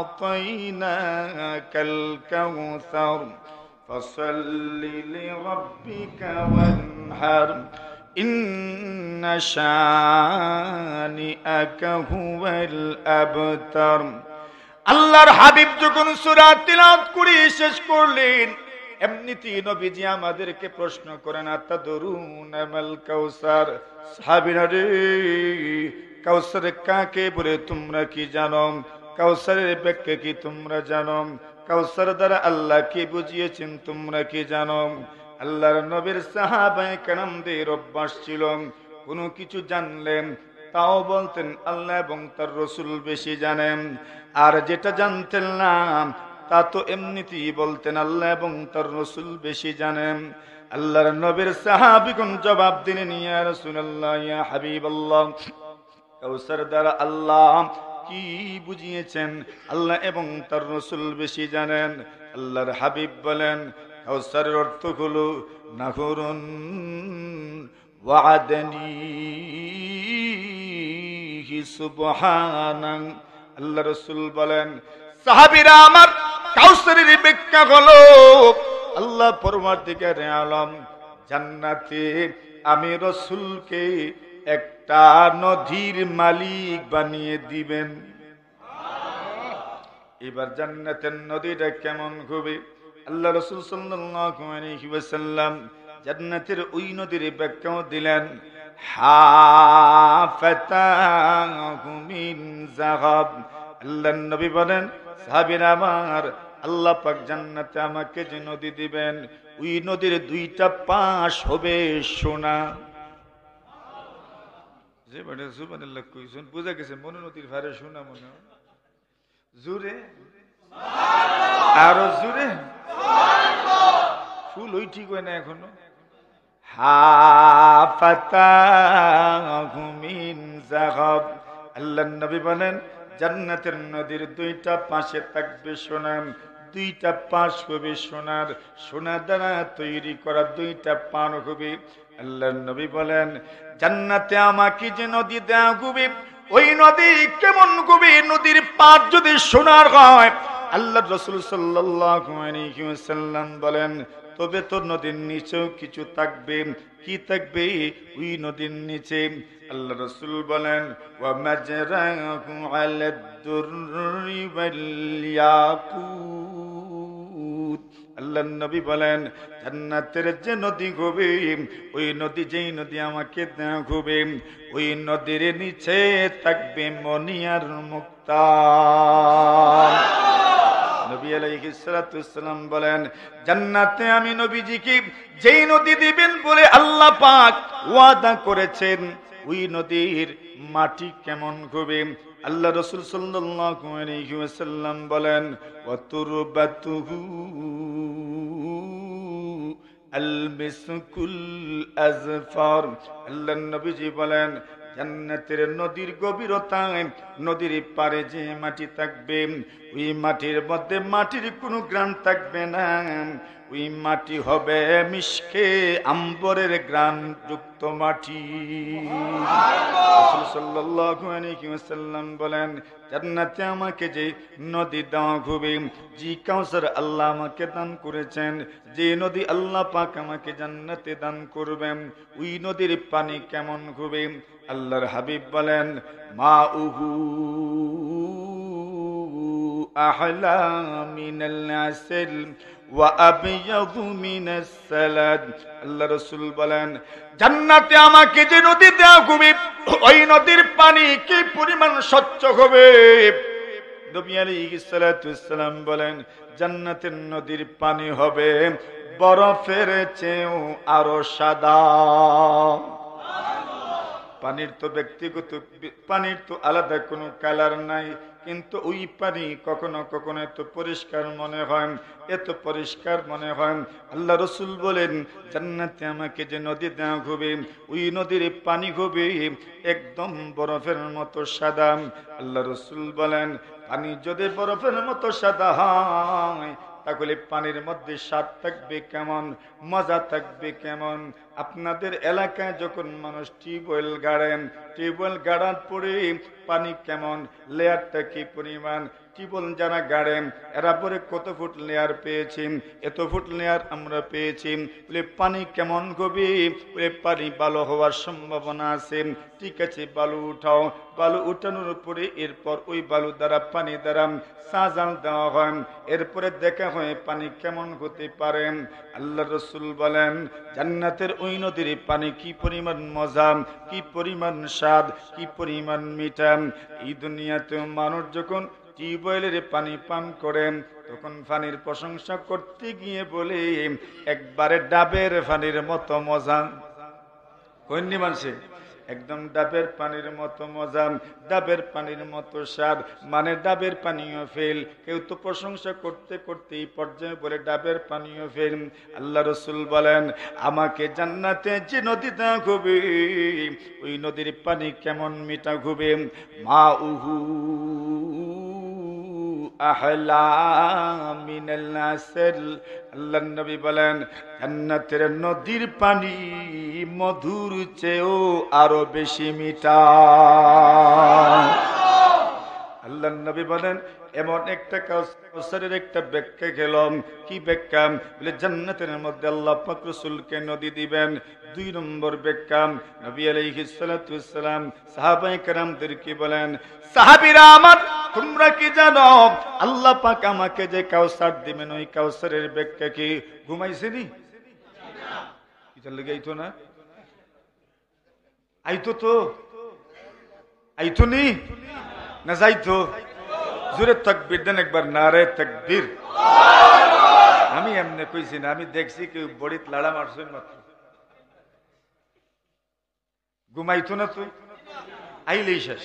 আ'তাইনাকাল কাউসার ফাসাল্লি লিরাব্বিকা ওয়ানহার ইন্না শানিআকা হুয়াল আবতার। আল্লাহর হাবিব যখন সূরা তিলাওয়াত করে শেষ করলেন, এমনিতেই নবীজি আমাদেরকে প্রশ্ন করেন, আতাদরুনা মাল কাউসার? সাহাবীরা রে, কাউসার কাকে বলে তোমরা কি জানো? কাউসারের ব্যাখ্যা কি তোমরা জানো? কাউসার দ্বারা আল্লাহ কি বুঝিয়েছেন তোমরা কি জানো? আল্লাহর নবীর সাহাবায়ে কেরামদের অভ্যাস ছিল, কোনো কিছু জানলেন তাও বলতেন আল্লাহ এবং তার রাসূল বেশি জানেন, আর যেটা জানতেন না তা তো এমনিতেই বলতেন আল্লাহ এবং তার রাসূল বেশি জানেন। আল্লাহর নবীর সাহাবীগণ জবাব দিলেন, ইয়া রাসূলুল্লাহ, ইয়া হাবিবাল্লাহ, কাউসার দ্বারা আল্লাহ কি বুঝিয়েছেন আল্লাহ এবং তার রাসূল বেশি জানেন। আল্লাহর হাবিব বলেন, কাউসারের অর্থ হলো নাহরুন ওয়া'দানি সুবহানান। আল্লাহ রাসূল বলেন, সাহাবীরা আমার, কাউসারের ব্যাখ্যা হলো আল্লাহ পরওয়ারদিগারে আলম জান্নাতে আমি রাসূলকে একটা নদীর মালিক বানিয়ে দিবেন। এবার জান্নাতের নদীটা কেমন হবে? আল্লাহ রাসূল সাল্লাল্লাহু আলাইহি ওয়াসাল্লাম জান্নাতের ওই নদীর ব্যাখ্যাও দিলেন, হাফাতাহু মিন যাহাব। আল্লাহর নবী বলেন, সাহাবীরা আমার, আল্লাহ পাক জান্নাতে আমাকে যে নদী দিবেন, ওই নদীর দুইটা পাশ হবে সোনা। যে বড় সুবহানাল্লাহ কইছেন, বুঝা গেছে মনে নদীর ভারে সোনা মনে হয়। জোরে সুবহানাল্লাহ, আরো জোরে সুবহানাল্লাহ। ফুল ওই ঠিক হয় না এখনো। হাফাতাহু মিন যাহাব। আল্লাহর নবী বলেন, জান্নাতের নদীর দুইটা পাশে থাকবে সোনা, দুইটা পাশ হবে সোনার, সোনা দ্বারা তৈরি করা দুইটা পান হবে। আল্লাহর নবী বলেন, জান্নাতে আমাকে যে নদী দেওয়া হবে, ওই নদী কেমন হবে? নদীর পাড় যদি সোনার হয়, আল্লাহর রাসূল সাল্লাল্লাহু আলাইহি ওয়াসাল্লাম বলেন, তবে তো নদীর নিচেও কিছু থাকবে। কি থাকবে ওই নদীর নিচে? আল্লাহ রাসূল বলেন, ওয়া মাজরাহু আলাদ দুররি ওয়াল ইয়াকুত। আল্লাহর নবী বলেন, জান্নাতের যে নদী হবে, ওই নদী, যেই নদী আমাকে দেওয়া হবে, ওই নদীর নিচে থাকবে মণি আর মুক্তা। নবী আলাইহিস সালাতু ওয়াসসালাম বলেন, জান্নাতে আমি নবীজিকে যেই নদী দিবেন বলে আল্লাহ পাক ওয়াদা করেছেন, ওই নদীর মাটি কেমন হবে? আল্লাহ রাসূল সাল্লাল্লাহু আলাইহি ওয়াসাল্লাম বলেন, ওয়া তুরবাতুহু আল মিসকুল আজফার। আল্লাহর নবীজি বলেন, জান্নাতের নদীর গভীরতায়, নদীর পারে যে মাটি থাকবে, ওই মাটির মধ্যে মাটির কোনো ঘ্রাণ থাকবে না, ওই মাটি হবে মিশকে আম্বরের ঘ্রাণ যুক্ত মাটি। রাসূল সাল্লাল্লাহু আলাইহি ওয়াসাল্লাম বলেন, জান্নাতে আমাকে যে নদী দেওয়া হবে, যে কাউসার আল্লাহ আমাকে দান করেছেন, যে নদী আল্লাহ পাক আমাকে জান্নাতে দান করবেন, ওই নদীর পানি কেমন হবে? আল্লাহর হাবিব বলেন, মাউহু আহলা মিনাল আসল ওয়া আবয়াদু মিনাস সালাদ। আল্লাহ রাসূল বলেন, জান্নাতে আমাকে যে নদী দেওয়া হবে, ওই নদীর পানি কি পরিমাণ স্বচ্ছ হবে? নবী আলাইহিস সালাতু ওয়াস সালাম বলেন, জান্নাতের নদীর পানি হবে বরফের চেয়েও আরো সাদা। পানির তো ব্যক্তিগত, পানির তো আলাদা কোনো কালার নাই, কিন্তু ওই পানি কখনো কখনো এত পরিষ্কার মনে হয়, এত পরিষ্কার মনে হয়। আল্লাহ রসুল বলেন, জান্নাতে আমাকে যে নদী দেওয়া হবে, ওই নদীর পানি হবে একদম বরফের মতো সাদা। আল্লাহ রসুল বলেন, পানি যদি বরফের মতো সাদা হয়, তাহলে পানির মধ্যে স্বাদ থাকবে কেমন, মজা থাকবে কেমন? আপনাদের এলাকায় যখন মানুষ টিউবওয়েল গাড়েন, টিউবওয়েল গাড়ার পরে পানি কেমন, লেয়ারটা কি পরিমাণ? টিউবওয়েল যারা গাড়েন এরা পরে কত ফুট লেয়ার পেয়েছি, এত ফুট লেয়ার আমরা পেয়েছি, বলে পানি কেমন হবে? বলে পানি ভালো হওয়ার সম্ভাবনা আছে। ঠিক আছে, বালু উঠাও। বালু উঠানোর পরে এরপর ওই বালু দ্বারা, পানি দ্বারা সাজাল দেওয়া হয়, এরপরে দেখা হয় পানি কেমন হতে পারে। আল্লাহ রসুল বলেন, জান্নাতের ওই নদীর পানি কি পরিমাণ মজা, কি পরিমাণ স্বাদ, কি পরিমাণ মিঠা। এই দুনিয়াতে মানুষ যখন টিউবওয়েলের পানি পান করেন, তখন পানির প্রশংসা করতে গিয়ে বলে, একবারে ডাবের পানির মতো মজা। কইনি মানছে, একদম ডাবের পানির মতো মজা, ডাবের পানির মতো স্বাদ, মানে ডাবের পানিও ফেল। কেউ তো প্রশংসা করতে করতে এই পর্যায়ে বলে ডাবের পানিও ফেল। আল্লাহ রসুল বলেন, আমাকে জান্নাতে যে নদী দেওয়া হবে, ওই নদীর পানি কেমন মিঠা হবে? মাউহু আহলা মিনাল আসল। আল্লাহর নবী বলেন, জান্নাতের নদীর পানি মধুর চেয়েও আরো বেশি মিঠা। আল্লাহর নবী বলেন, এমন একটা কাউসারের একটা ব্যাখ্যা গেলাম। কি ব্যাখ্যা? বলে জান্নাতের মধ্যে আল্লাহ পাক রাসূলকে নদী দিবেন। 2 নম্বর ব্যাখ্যা, নবী আলাইহিস সালাতু ওয়াস সালাম সাহাবায়ে কেরামদেরকে বলেন, সাহাবীরা আমার, তোমরা কি জানো আল্লাহ পাক আমাকে যে কাউসার দিবেন, ওই কাউসারের ব্যাখ্যা কি? ঘুমাইছেনি? এটা লেগে আইতো না? আইতো তো? আইতো নি না যাইতো? জোরে তাকবীর দেন একবার, নারে তাকবীর। আমি এমনি কইছি না, আমি দেখছি কেউ বড়িত লাড়া মারছেন মাত্র। ঘুমাইতো না? তুই আইলেই শেষ।